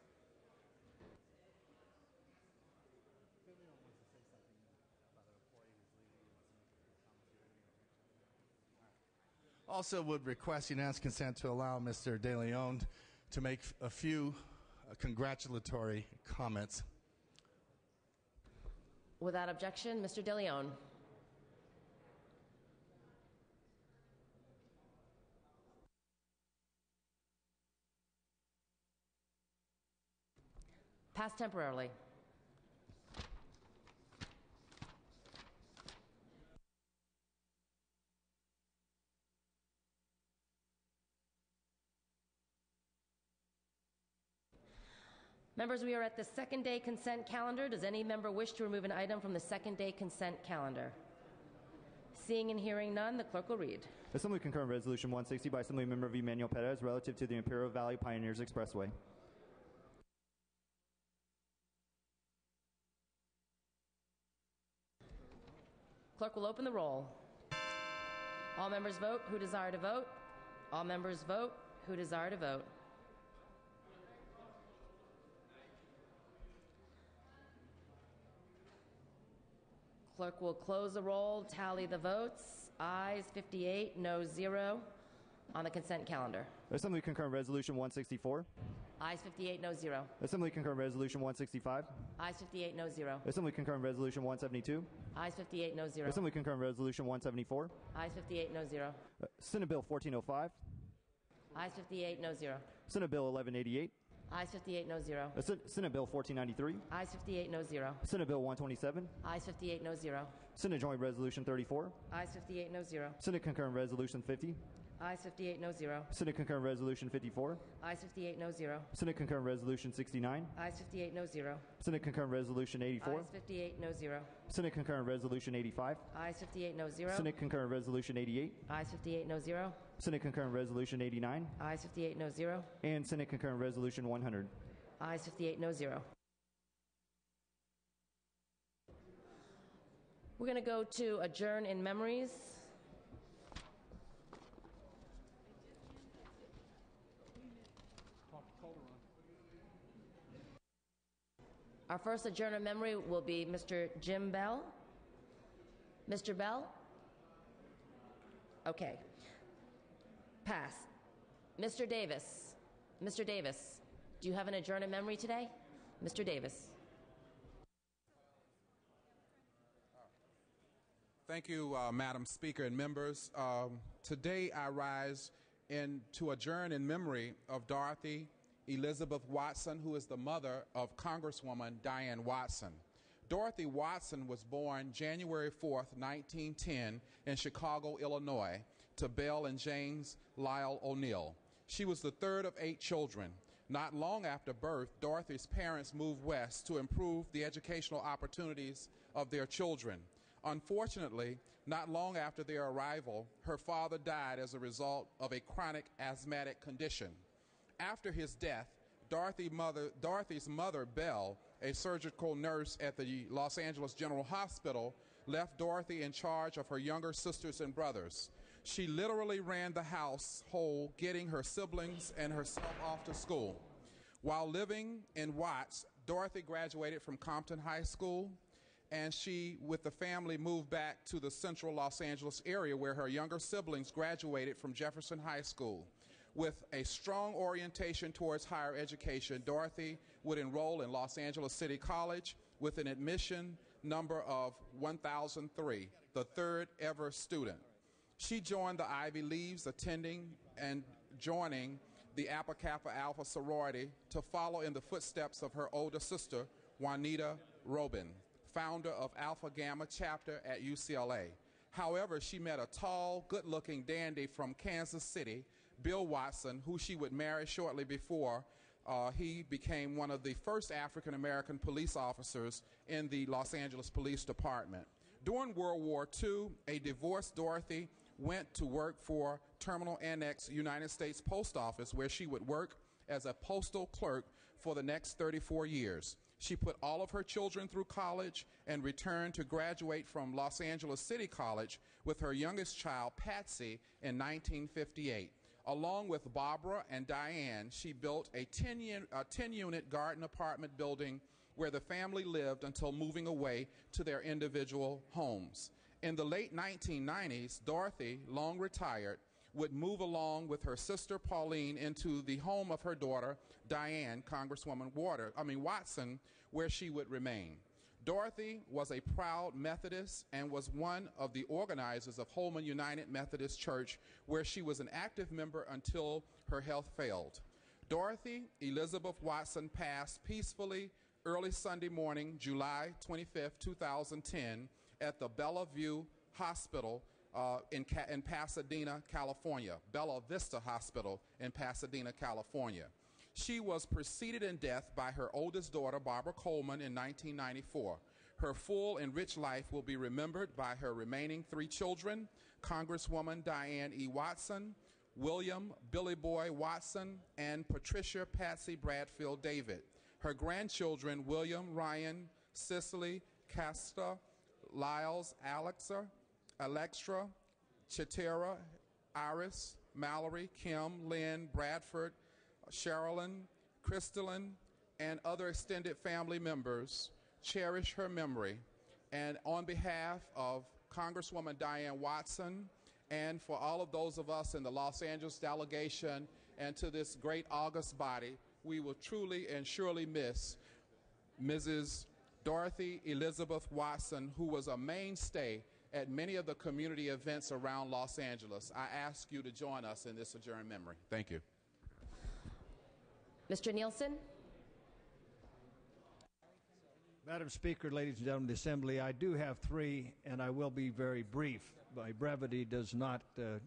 unanimous consent to allow Mr. De Leon to make a few congratulatory comments. Without objection, Mr. De Leon. Passed temporarily. Members, we are at the second day consent calendar. Does any member wish to remove an item from the second day consent calendar? Seeing and hearing none, the clerk will read. Assembly concur in Resolution 160 by Assembly Member Emmanuel Perez relative to the Imperial Valley Pioneers Expressway. Clerk will open the roll. All members vote who desire to vote. All members vote who desire to vote. Clerk will close the roll, tally the votes. Ayes 58, no 0 on the consent calendar. Assembly concur in Resolution 164. Ayes 58, no 0. Assembly concur in Resolution 165. Ayes 58, no 0. Assembly concur in Resolution 172. Ayes 58, no 0. Assembly concur in Resolution 174. Ayes 58, no 0. Senate Bill 1405. Ayes 58, no 0. Senate Bill 1188. Ayes 58, no 0. Senate Bill 1493. Ayes 58, no 0. Senate Bill 127. Ayes 58, no 0. Senate Joint Resolution 34. Ayes 58, no 0. Senate concur in Resolution 50. Ayes 58, no 0. Senate concur in Resolution 54. Ayes 58, no 0. Senate concur in Resolution 69. Ayes 58, no 0. Senate concur in Resolution 84. Ayes 58, no 0. Senate concur in Resolution 85. Ayes 58, no 0. Senate concur in Resolution 88. Ayes 58, no 0. Senate concur in Resolution 89. Ayes 58, no 0. And Senate concur in Resolution 100. Ayes 58, no 0. We're going to go to adjourn in memories. Our first adjourn in memory will be Mr. Jim Bell. Mr. Bell? Okay. Pass. Mr. Davis. Mr. Davis, do you have an adjourn in memory today? Mr. Davis. Thank you, Madam Speaker and members. Today I rise to adjourn in memory of Dorothy Elizabeth Watson, who is the mother of Congresswoman Diane Watson. Dorothy Watson was born January 4th, 1910 in Chicago, Illinois, to Belle and James Lyle O'Neill. She was the third of 8 children. Not long after birth, Dorothy's parents moved west to improve the educational opportunities of their children. Unfortunately, not long after their arrival, her father died as a result of a chronic asthmatic condition. After his death, Dorothy's mother, Belle, a surgical nurse at the Los Angeles General Hospital, left Dorothy in charge of her younger sisters and brothers. She literally ran the household, getting her siblings and herself off to school. While living in Watts, Dorothy graduated from Compton High School, and she, with the family, moved back to the central Los Angeles area where her younger siblings graduated from Jefferson High School. With a strong orientation towards higher education, Dorothy would enroll in Los Angeles City College with an admission number of 1,003, the third ever student. She joined the Ivy Leagues, attending and joining the Alpha Kappa Alpha sorority to follow in the footsteps of her older sister, Juanita Robin, founder of Alpha Gamma chapter at UCLA. However, she met a tall, good-looking dandy from Kansas City, Bill Watson, who she would marry shortly before he became one of the first African-American police officers in the Los Angeles Police Department. During World War II, a divorced Dorothy went to work for Terminal Annex United States Post Office, where she would work as a postal clerk for the next 34 years. She put all of her children through college and returned to graduate from Los Angeles City College with her youngest child, Patsy, in 1958. Along with Barbara and Diane, she built a 10-unit garden apartment building where the family lived until moving away to their individual homes. In the late 1990s, Dorothy, long retired, would move along with her sister Pauline into the home of her daughter, Diane, Congresswoman Watson, where she would remain. Dorothy was a proud Methodist and was one of the organizers of Holman United Methodist Church, where she was an active member until her health failed. Dorothy Elizabeth Watson passed peacefully early Sunday morning, July 25, 2010, at the Bella View Hospital in Pasadena, California, Bella Vista Hospital in Pasadena, California. She was preceded in death by her oldest daughter, Barbara Coleman, in 1994. Her full and rich life will be remembered by her remaining 3 children, Congresswoman Diane E. Watson, William Billy Boy Watson, and Patricia Patsy Bradfield David. Her grandchildren, William, Ryan, Cicely, Casta, Lyles, Alextra, Chitera, Iris, Mallory, Kim, Lynn, Bradford, Sherilyn, Crystalline, and other extended family members cherish her memory. And on behalf of Congresswoman Diane Watson, and for all of those of us in the Los Angeles delegation and to this great august body, we will truly and surely miss Mrs. Dorothy Elizabeth Watson, who was a mainstay at many of the community events around Los Angeles. I ask you to join us in this adjourned memory. Thank you. Mr. Nielsen. Madam Speaker, ladies and gentlemen of the Assembly, I do have 3, and I will be very brief. My brevity does not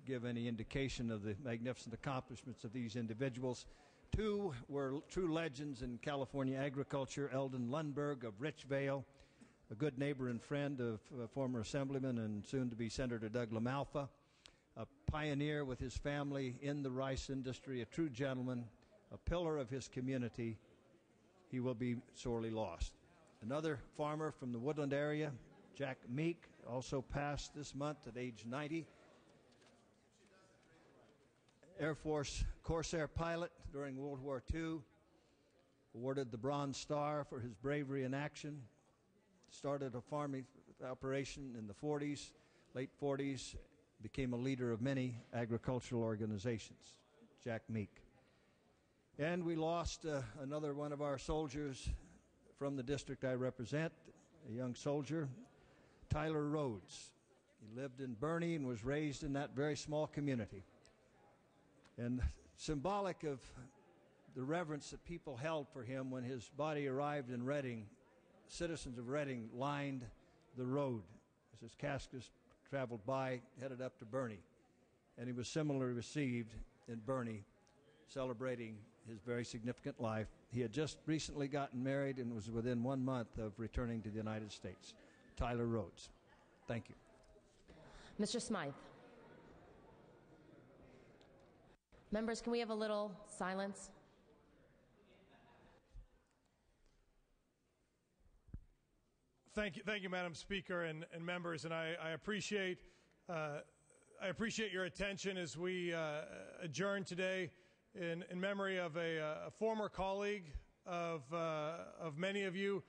give any indication of the magnificent accomplishments of these individuals. 2 were true legends in California agriculture: Eldon Lundberg of Richvale, a good neighbor and friend of former Assemblyman and soon-to-be Senator Doug LaMalfa, a pioneer with his family in the rice industry, a true gentleman, a pillar of his community. He will be sorely lost. Another farmer from the Woodland area, Jack Meek, also passed this month at age 90. Air Force Corsair pilot during World War II, awarded the Bronze Star for his bravery in action. Started a farming operation in the 40s, late 40s, became a leader of many agricultural organizations, Jack Meek. And we lost another one of our soldiers from the district I represent, a young soldier, Tyler Rhodes. He lived in Bernie and was raised in that very small community. And symbolic of the reverence that people held for him when his body arrived in Reading, citizens of Reading lined the road as his casket traveled by, headed up to Bernie. And he was similarly received in Bernie, celebrating his very significant life. He had just recently gotten married and was within 1 month of returning to the United States. Tyler Rhodes. Thank you. Mr. Smythe. Members, can we have a little silence? Thank you, Madam Speaker and members, and I appreciate your attention as we adjourn today in memory of a former colleague of many of you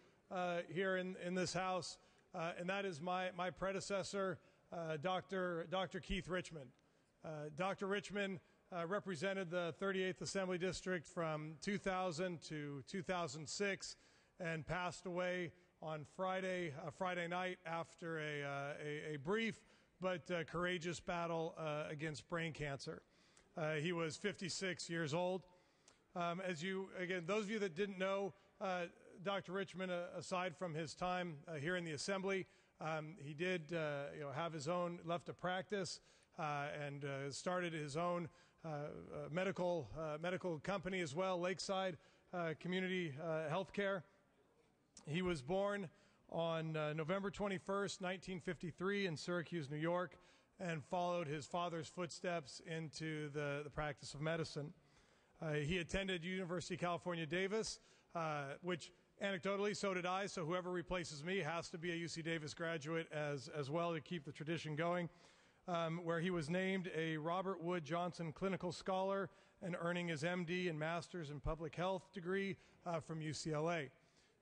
here in this House, and that is my predecessor, Dr. Keith Richmond. Dr. Richmond represented the 38th Assembly District from 2000 to 2006 and passed away on Friday night after a brief but courageous battle against brain cancer. He was 56 years old. Those of you that didn't know, Dr. Richmond, aside from his time here in the Assembly, he did have his own, left a practice and started his own medical company as well, Lakeside Community Healthcare. He was born on November 21st, 1953 in Syracuse, New York, and followed his father's footsteps into the practice of medicine. He attended University of California, Davis, which anecdotally, so did I, so whoever replaces me has to be a UC Davis graduate as well to keep the tradition going, where he was named a Robert Wood Johnson Clinical Scholar and earning his MD and Master's in Public Health degree from UCLA.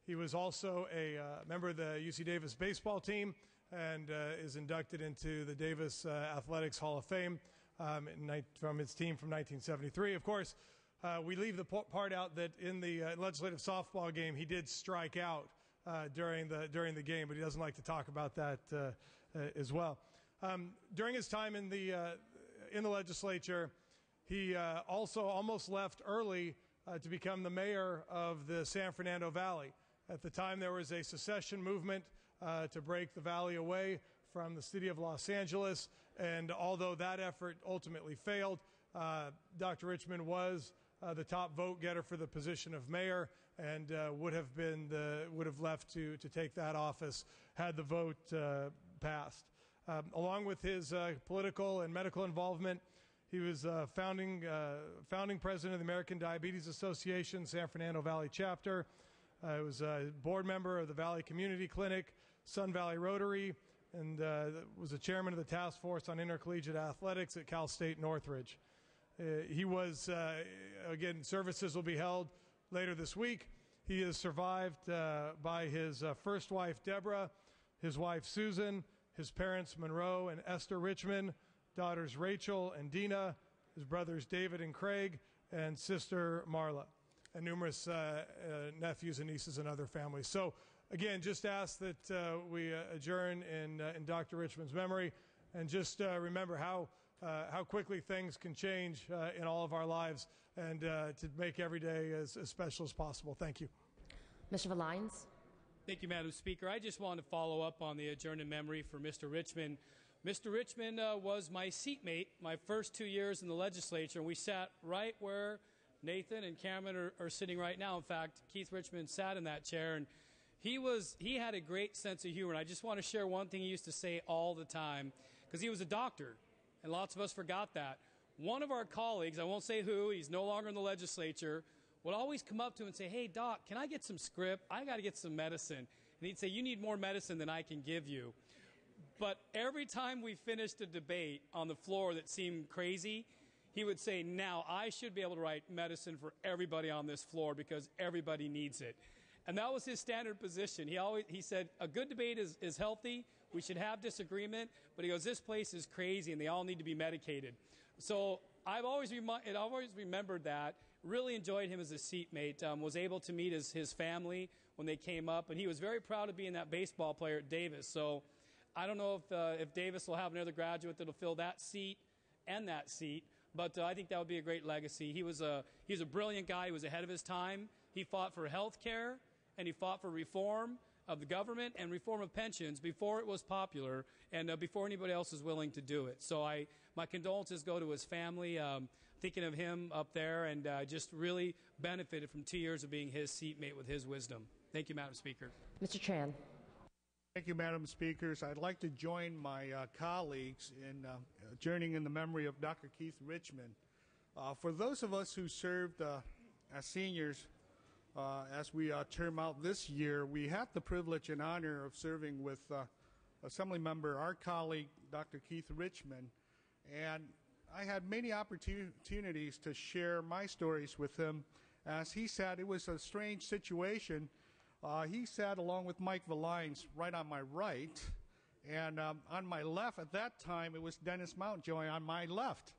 He was also a member of the UC Davis baseball team and is inducted into the Davis Athletics Hall of Fame from his team from 1973. Of course, we leave the part out that in the legislative softball game, he did strike out during the game, but he doesn't like to talk about that as well. During his time in the legislature, he also almost left early to become the mayor of the San Fernando Valley. At the time, there was a secession movement to break the valley away from the city of Los Angeles, and although that effort ultimately failed, Dr. Richmond was the top vote getter for the position of mayor, and would have left to take that office had the vote passed. Along with his political and medical involvement, he was founding president of the American Diabetes Association, San Fernando Valley chapter. He was a board member of the Valley Community Clinic, Sun Valley Rotary, and was the chairman of the task force on intercollegiate athletics at Cal State Northridge. He was, again, services will be held later this week. He is survived by his first wife, Deborah, his wife, Susan, his parents, Monroe and Esther Richmond, daughters Rachel and Dina, his brothers David and Craig, and sister Marla, and numerous nephews and nieces and other families. So, again, just ask that we adjourn in Dr. Richmond's memory, and just remember how quickly things can change in all of our lives, and to make every day as special as possible. Thank you. Mr. Valines. Thank you, Madam Speaker. I just wanted to follow up on the adjourned in memory for Mr. Richmond. Mr. Richmond was my seatmate my first 2 years in the legislature, and we sat right where Nathan and Cameron are sitting right now. In fact, Keith Richmond sat in that chair, and he had a great sense of humor. And I just want to share one thing he used to say all the time, because he was a doctor, and lots of us forgot that. One of our colleagues, I won't say who, he's no longer in the legislature, would always come up to him and say, "Hey, Doc, can I get some script? I got to get some medicine." And he'd say, "You need more medicine than I can give you." But every time we finished a debate on the floor that seemed crazy, he would say, "Now I should be able to write medicine for everybody on this floor because everybody needs it." And that was his standard position. He said, a good debate is healthy. We should have disagreement. But he goes, this place is crazy and they all need to be medicated. So I've always remembered that. Really enjoyed him as a seatmate. Was able to meet his family when they came up. And he was very proud of being that baseball player at Davis. So I don't know if Davis will have another graduate that will fill that seat and that seat. But I think that would be a great legacy. He's a brilliant guy. He was ahead of his time. He fought for health care, and he fought for reform of the government and reform of pensions before it was popular and before anybody else was willing to do it. So my condolences go to his family, thinking of him up there, and just really benefited from 2 years of being his seatmate with his wisdom. Thank you, Madam Speaker. Mr. Tran. Thank you, Madam Speakers. I'd like to join my colleagues in adjourning in the memory of Dr. Keith Richmond. For those of us who served as seniors, as we term out this year, we have the privilege and honor of serving with Assemblymember, our colleague, Dr. Keith Richmond. And I had many opportunities to share my stories with him. As he said, it was a strange situation. He sat along with Mike Valines right on my right, and on my left at that time it was Dennis Mountjoy on my left.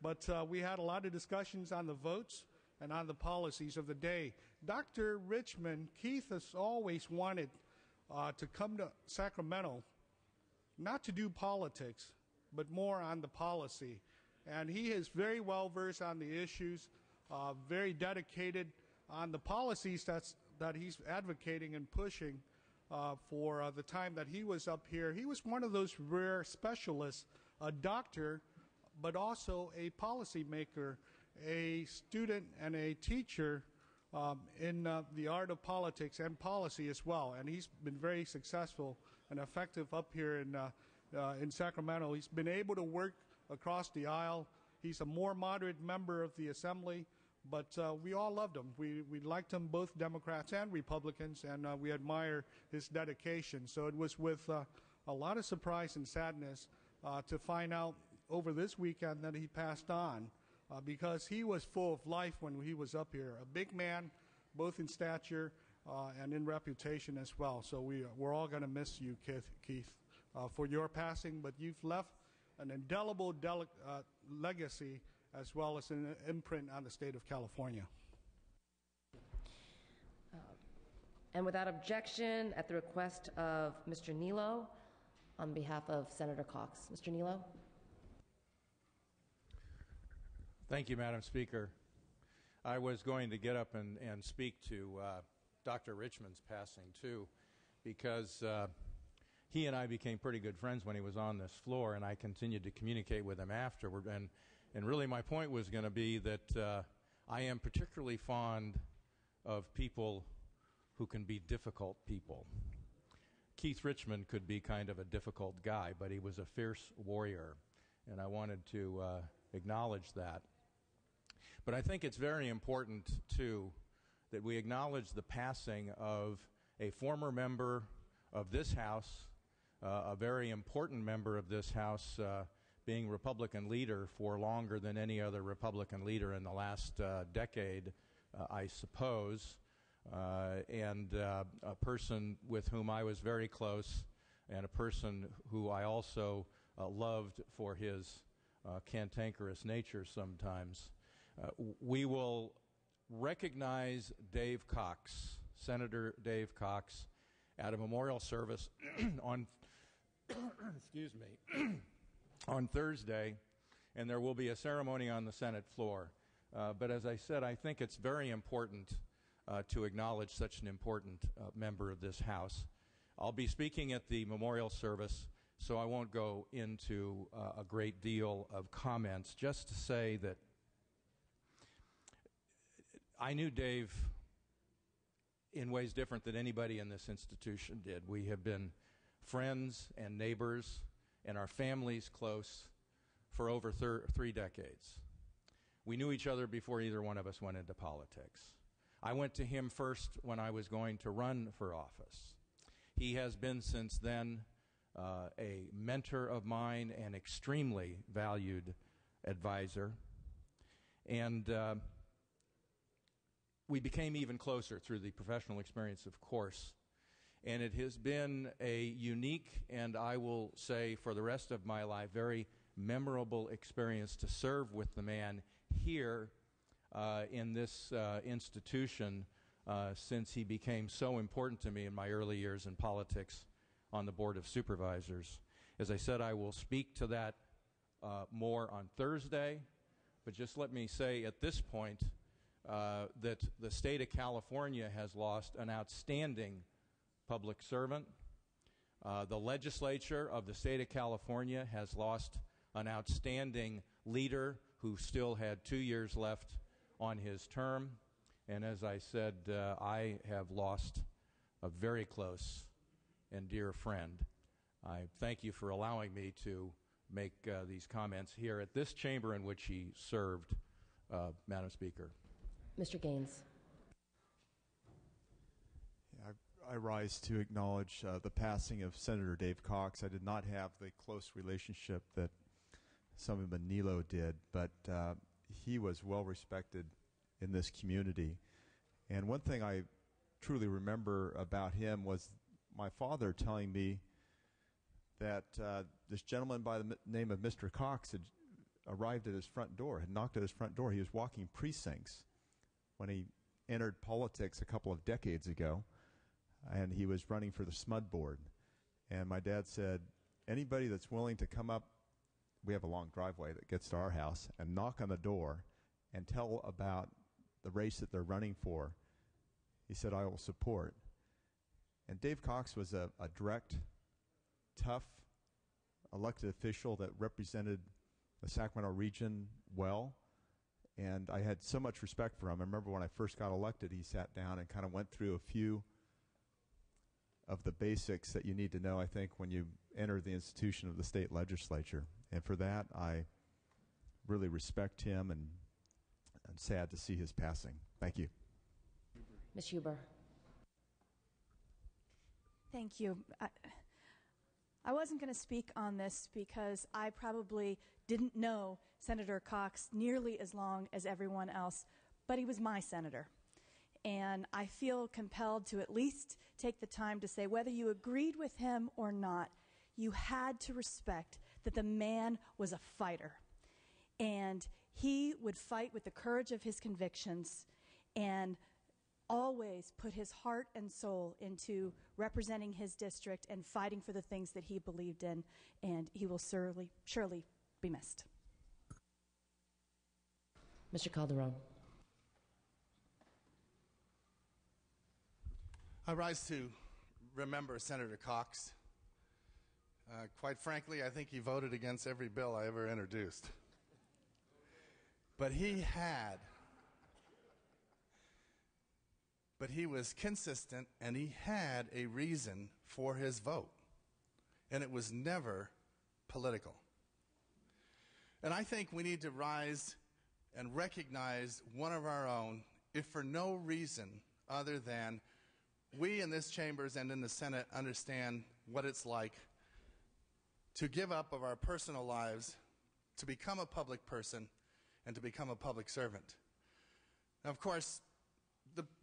But we had a lot of discussions on the votes and on the policies of the day. Dr. Richmond, Keith has always wanted to come to Sacramento, not to do politics, but more on the policy. And he is very well versed on the issues, very dedicated on the policies that he's advocating and pushing for the time that he was up here. He was one of those rare specialists, a doctor, but also a policymaker, a student and a teacher in the art of politics and policy as well. And he's been very successful and effective up here in Sacramento. He's been able to work across the aisle. He's a more moderate member of the Assembly, but we all loved him. We liked him, both Democrats and Republicans, and we admire his dedication. So it was with a lot of surprise and sadness to find out over this weekend that he passed on, because he was full of life when he was up here. A big man, both in stature and in reputation as well. So we're all going to miss you, Keith, for your passing, but you've left an indelible legacy as well as an imprint on the state of California. And without objection, at the request of Mr. Nilo, on behalf of Senator Cox. Mr. Nilo. Thank you, Madam Speaker. I was going to get up and speak to Dr. Richmond's passing, too, because he and I became pretty good friends when he was on this floor, and I continued to communicate with him afterward. And really my point was going to be that I am particularly fond of people who can be difficult people. Keith Richmond could be kind of a difficult guy, but he was a fierce warrior, and I wanted to acknowledge that. But I think it's very important, too, that we acknowledge the passing of a former member of this House, a very important member of this House, being Republican leader for longer than any other Republican leader in the last decade, I suppose, and a person with whom I was very close, and a person who I also loved for his cantankerous nature sometimes. We will recognize Dave Cox, Senator Dave Cox, at a memorial service on excuse me, on Thursday, and there will be a ceremony on the Senate floor. But as I said, I think it's very important to acknowledge such an important member of this House. I'll be speaking at the memorial service, so I won't go into a great deal of comments, just to say that I knew Dave in ways different than anybody in this institution did. We have been friends and neighbors, and our families close for over 3 decades. We knew each other before either one of us went into politics. I went to him first when I was going to run for office. He has been since then a mentor of mine and extremely valued advisor. And we became even closer through the professional experience, of course. And it has been a unique, and I will say for the rest of my life, very memorable experience to serve with the man here in this institution since he became so important to me in my early years in politics on the Board of Supervisors. As I said, I will speak to that more on Thursday, but just let me say at this point that the state of California has lost an outstanding public servant. The legislature of the state of California has lost an outstanding leader who still had 2 years left on his term. And as I said, I have lost a very close and dear friend. I thank you for allowing me to make these comments here at this chamber in which he served, Madam Speaker. Mr. Gaines. I rise to acknowledge the passing of Senator Dave Cox. I did not have the close relationship that Assemblyman Nilo did, but he was well respected in this community. And one thing I truly remember about him was my father telling me that this gentleman by the name of Mr. Cox had arrived at his front door, had knocked at his front door. He was walking precincts when he entered politics a couple of decades ago, and he was running for the SMUD board. And my dad said, anybody that's willing to come up, we have a long driveway that gets to our house, and knock on the door and tell about the race that they're running for, he said, I will support. And Dave Cox was a direct, tough elected official that represented the Sacramento region well, and I had so much respect for him. I remember when I first got elected, he sat down and kind of went through a few of the basics that you need to know, I think, when you enter the institution of the state legislature. And for that, I really respect him, and I'm sad to see his passing. Thank you. Ms. Huber. Thank you. I wasn't going to speak on this because I probably didn't know Senator Cox nearly as long as everyone else, but he was my senator. And I feel compelled to at least take the time to say whether you agreed with him or not, you had to respect that the man was a fighter. And he would fight with the courage of his convictions and always put his heart and soul into representing his district and fighting for the things that he believed in, and he will surely be missed. Mr. Calderon. I rise to remember Senator Cox. Quite frankly, I think he voted against every bill I ever introduced. But he had but he was consistent and he had a reason for his vote. And it was never political. And I think we need to rise and recognize one of our own, if for no reason other than we in this chambers and in the Senate understand what it's like to give up of our personal lives, to become a public person, and to become a public servant. Now, of course,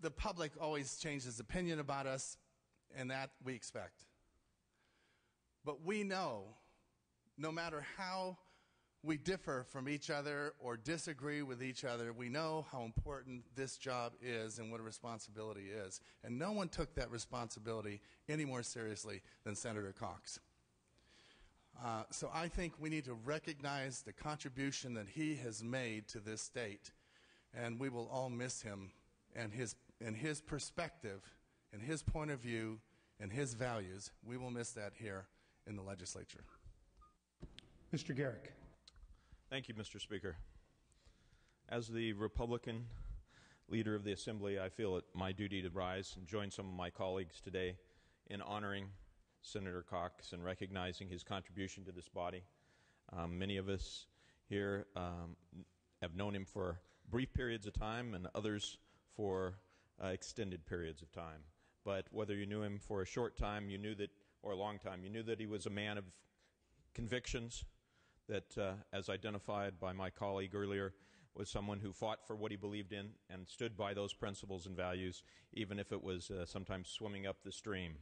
the public always changes opinion about us, and that we expect. But we know, no matter how we differ from each other or disagree with each other, we know how important this job is and what a responsibility is. And no one took that responsibility any more seriously than Senator Cox. So I think we need to recognize the contribution that he has made to this state, and we will all miss him and his perspective and his point of view and his values. We will miss that here in the legislature. Mr. Garrick. Thank you, Mr. Speaker. As the Republican leader of the Assembly, I feel it my duty to rise and join some of my colleagues today in honoring Senator Cox and recognizing his contribution to this body. Many of us here have known him for brief periods of time and others for extended periods of time. But whether you knew him for a short time, you knew that, or a long time, you knew that he was a man of convictions, that, as identified by my colleague earlier, was someone who fought for what he believed in and stood by those principles and values, even if it was sometimes swimming up the stream.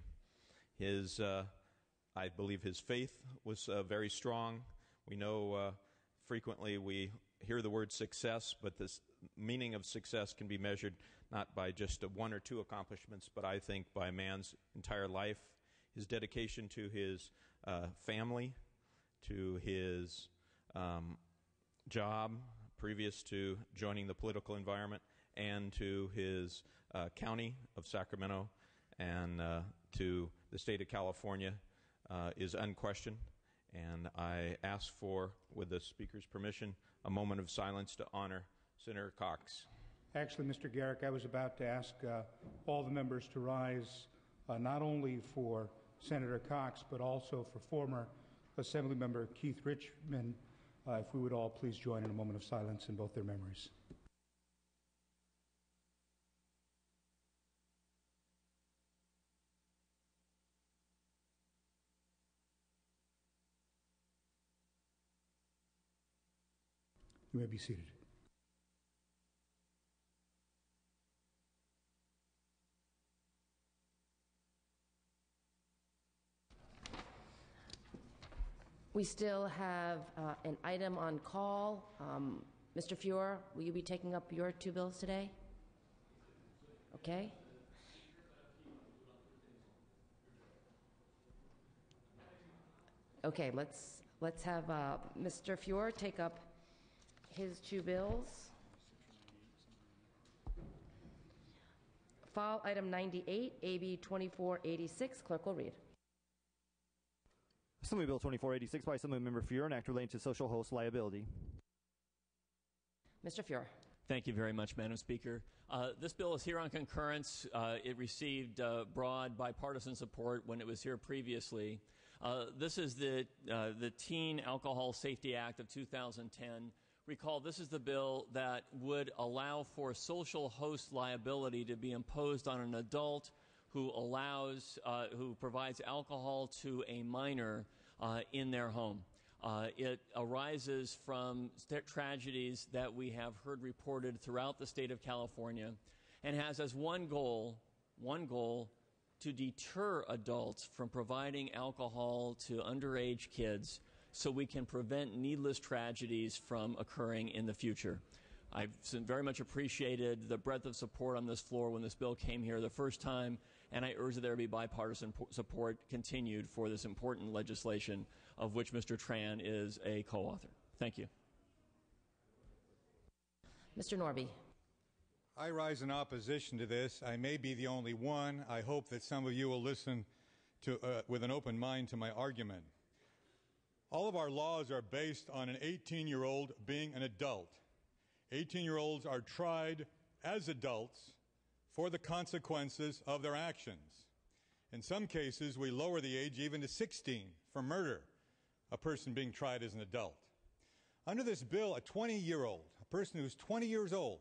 I believe his faith was very strong. We know frequently we hear the word success, but the meaning of success can be measured not by just one or two accomplishments, but I think by a man's entire life, his dedication to his family, to his job previous to joining the political environment, and to his county of Sacramento and to the state of California is unquestioned. And I ask for, with the Speaker's permission, a moment of silence to honor Senator Cox. Actually, Mr. Garrick, I was about to ask all the members to rise not only for Senator Cox, but also for former Assemblymember Keith Richmond, if we would all please join in a moment of silence in both their memories. You may be seated. We still have an item on call. Mr. Fuhr, will you be taking up your two bills today? Okay. Okay, let's have Mr. Fuhr take up his two bills. File item 98, AB 2486. Clerk will read. Assembly Bill 2486 by Assemblymember Fuhr, an act relating to social host liability. Mr. Fuhr. Thank you very much, Madam Speaker. This bill is here on concurrence. It received broad bipartisan support when it was here previously. This is the Teen Alcohol Safety Act of 2010. Recall, this is the bill that would allow for social host liability to be imposed on an adult who provides alcohol to a minor in their home. It arises from tragedies that we have heard reported throughout the state of California, and has as one goal to deter adults from providing alcohol to underage kids so we can prevent needless tragedies from occurring in the future. I've very much appreciated the breadth of support on this floor when this bill came here the first time, and I urge that there be bipartisan support continued for this important legislation, of which Mr. Tran is a co-author. Thank you. Mr. Norby. I rise in opposition to this. I may be the only one. I hope that some of you will listen to, with an open mind to my argument. All of our laws are based on an 18-year-old being an adult. 18-year-olds are tried as adults for the consequences of their actions. In some cases, we lower the age even to 16 for murder, a person being tried as an adult. Under this bill, a 20-year-old, a person who's 20 years old,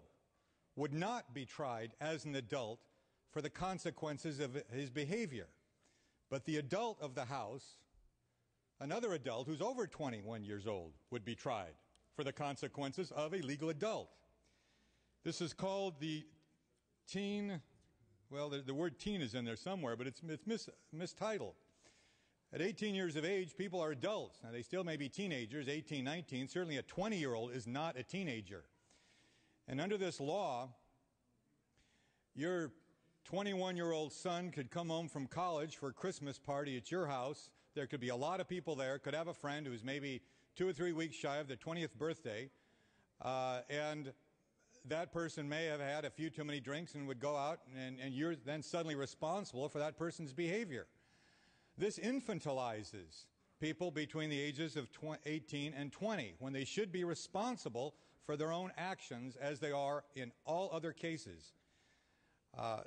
would not be tried as an adult for the consequences of his behavior. But the adult of the house, another adult who's over 21 years old, would be tried for the consequences of a legal adult. This is called the teen, well, the word teen is in there somewhere, but it's mistitled. At 18 years of age, people are adults. Now, they still may be teenagers, 18, 19. Certainly a 20-year-old is not a teenager. And under this law, your 21-year-old son could come home from college for a Christmas party at your house. There could be a lot of people there, could have a friend who's maybe 2 or 3 weeks shy of their 20th birthday, and that person may have had a few too many drinks and would go out, and you're then suddenly responsible for that person's behavior. This infantilizes people between the ages of 18 and 20, when they should be responsible for their own actions as they are in all other cases.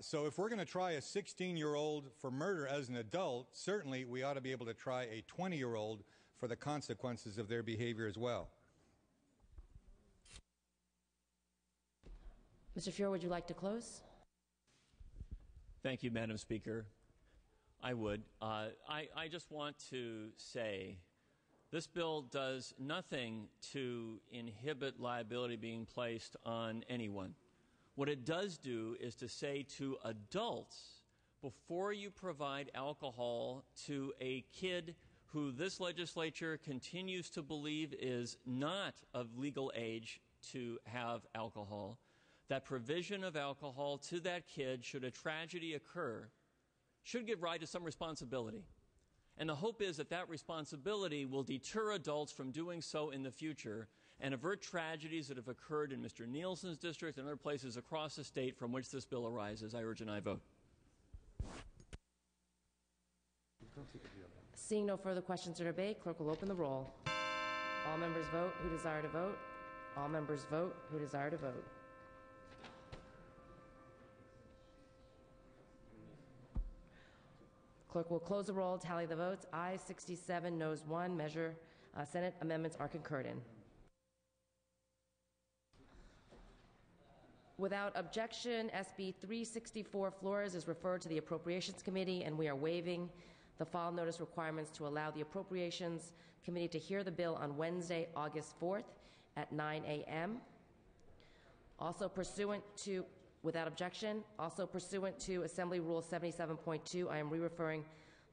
So if we're going to try a 16-year-old for murder as an adult, certainly we ought to be able to try a 20-year-old for the consequences of their behavior as well. Mr. Fuhrer, would you like to close? Thank you, Madam Speaker. I would. I just want to say this bill does nothing to inhibit liability being placed on anyone. What it does do is to say to adults, before you provide alcohol to a kid who this legislature continues to believe is not of legal age to have alcohol, that provision of alcohol to that kid, should a tragedy occur, should give rise to some responsibility. And the hope is that that responsibility will deter adults from doing so in the future and avert tragedies that have occurred in Mr. Nielsen's district and other places across the state from which this bill arises. I urge an aye vote. Seeing no further questions or debate, clerk will open the roll. All members vote who desire to vote. All members vote who desire to vote. Clerk will close the roll, tally the votes. Ayes 67, noes 1. Senate amendments are concurred in. Without objection, SB 364 Flores is referred to the Appropriations Committee, and we are waiving the file notice requirements to allow the Appropriations Committee to hear the bill on Wednesday, August 4th at 9 a.m. Also pursuant to, without objection, also pursuant to Assembly Rule 77.2, I am re-referring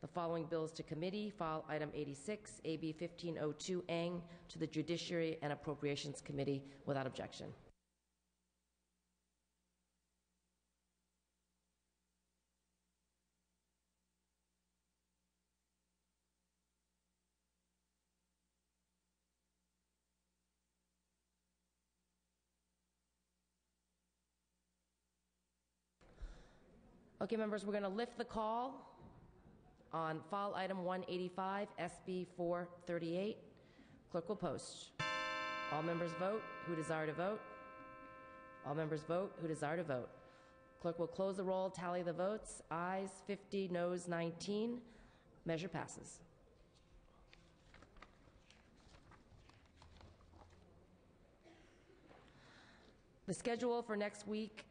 the following bills to committee. File Item 86, AB 1502 Ang, to the Judiciary and Appropriations Committee without objection. Okay, members, we're going to lift the call on file item 185, SB 438. Clerk will post. All members vote who desire to vote. All members vote who desire to vote. Clerk will close the roll, tally the votes. Ayes 50, noes 19. Measure passes. The schedule for this week,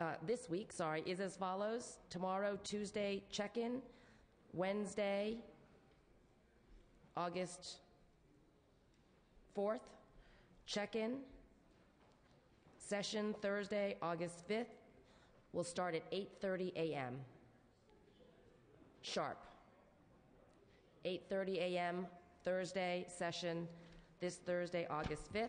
is as follows. Tomorrow, Tuesday, check-in. Wednesday, August 4th, check-in. Session Thursday, August 5th. Will start at 8:30 a.m. sharp. 8:30 a.m. Thursday session this Thursday, August 5th.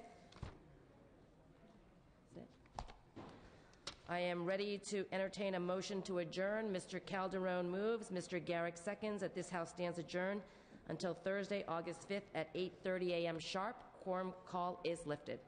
I am ready to entertain a motion to adjourn. Mr. Calderon moves. Mr. Garrick seconds. That this House stands adjourned until Thursday, August 5th at 8:30 a.m. sharp. Quorum call is lifted.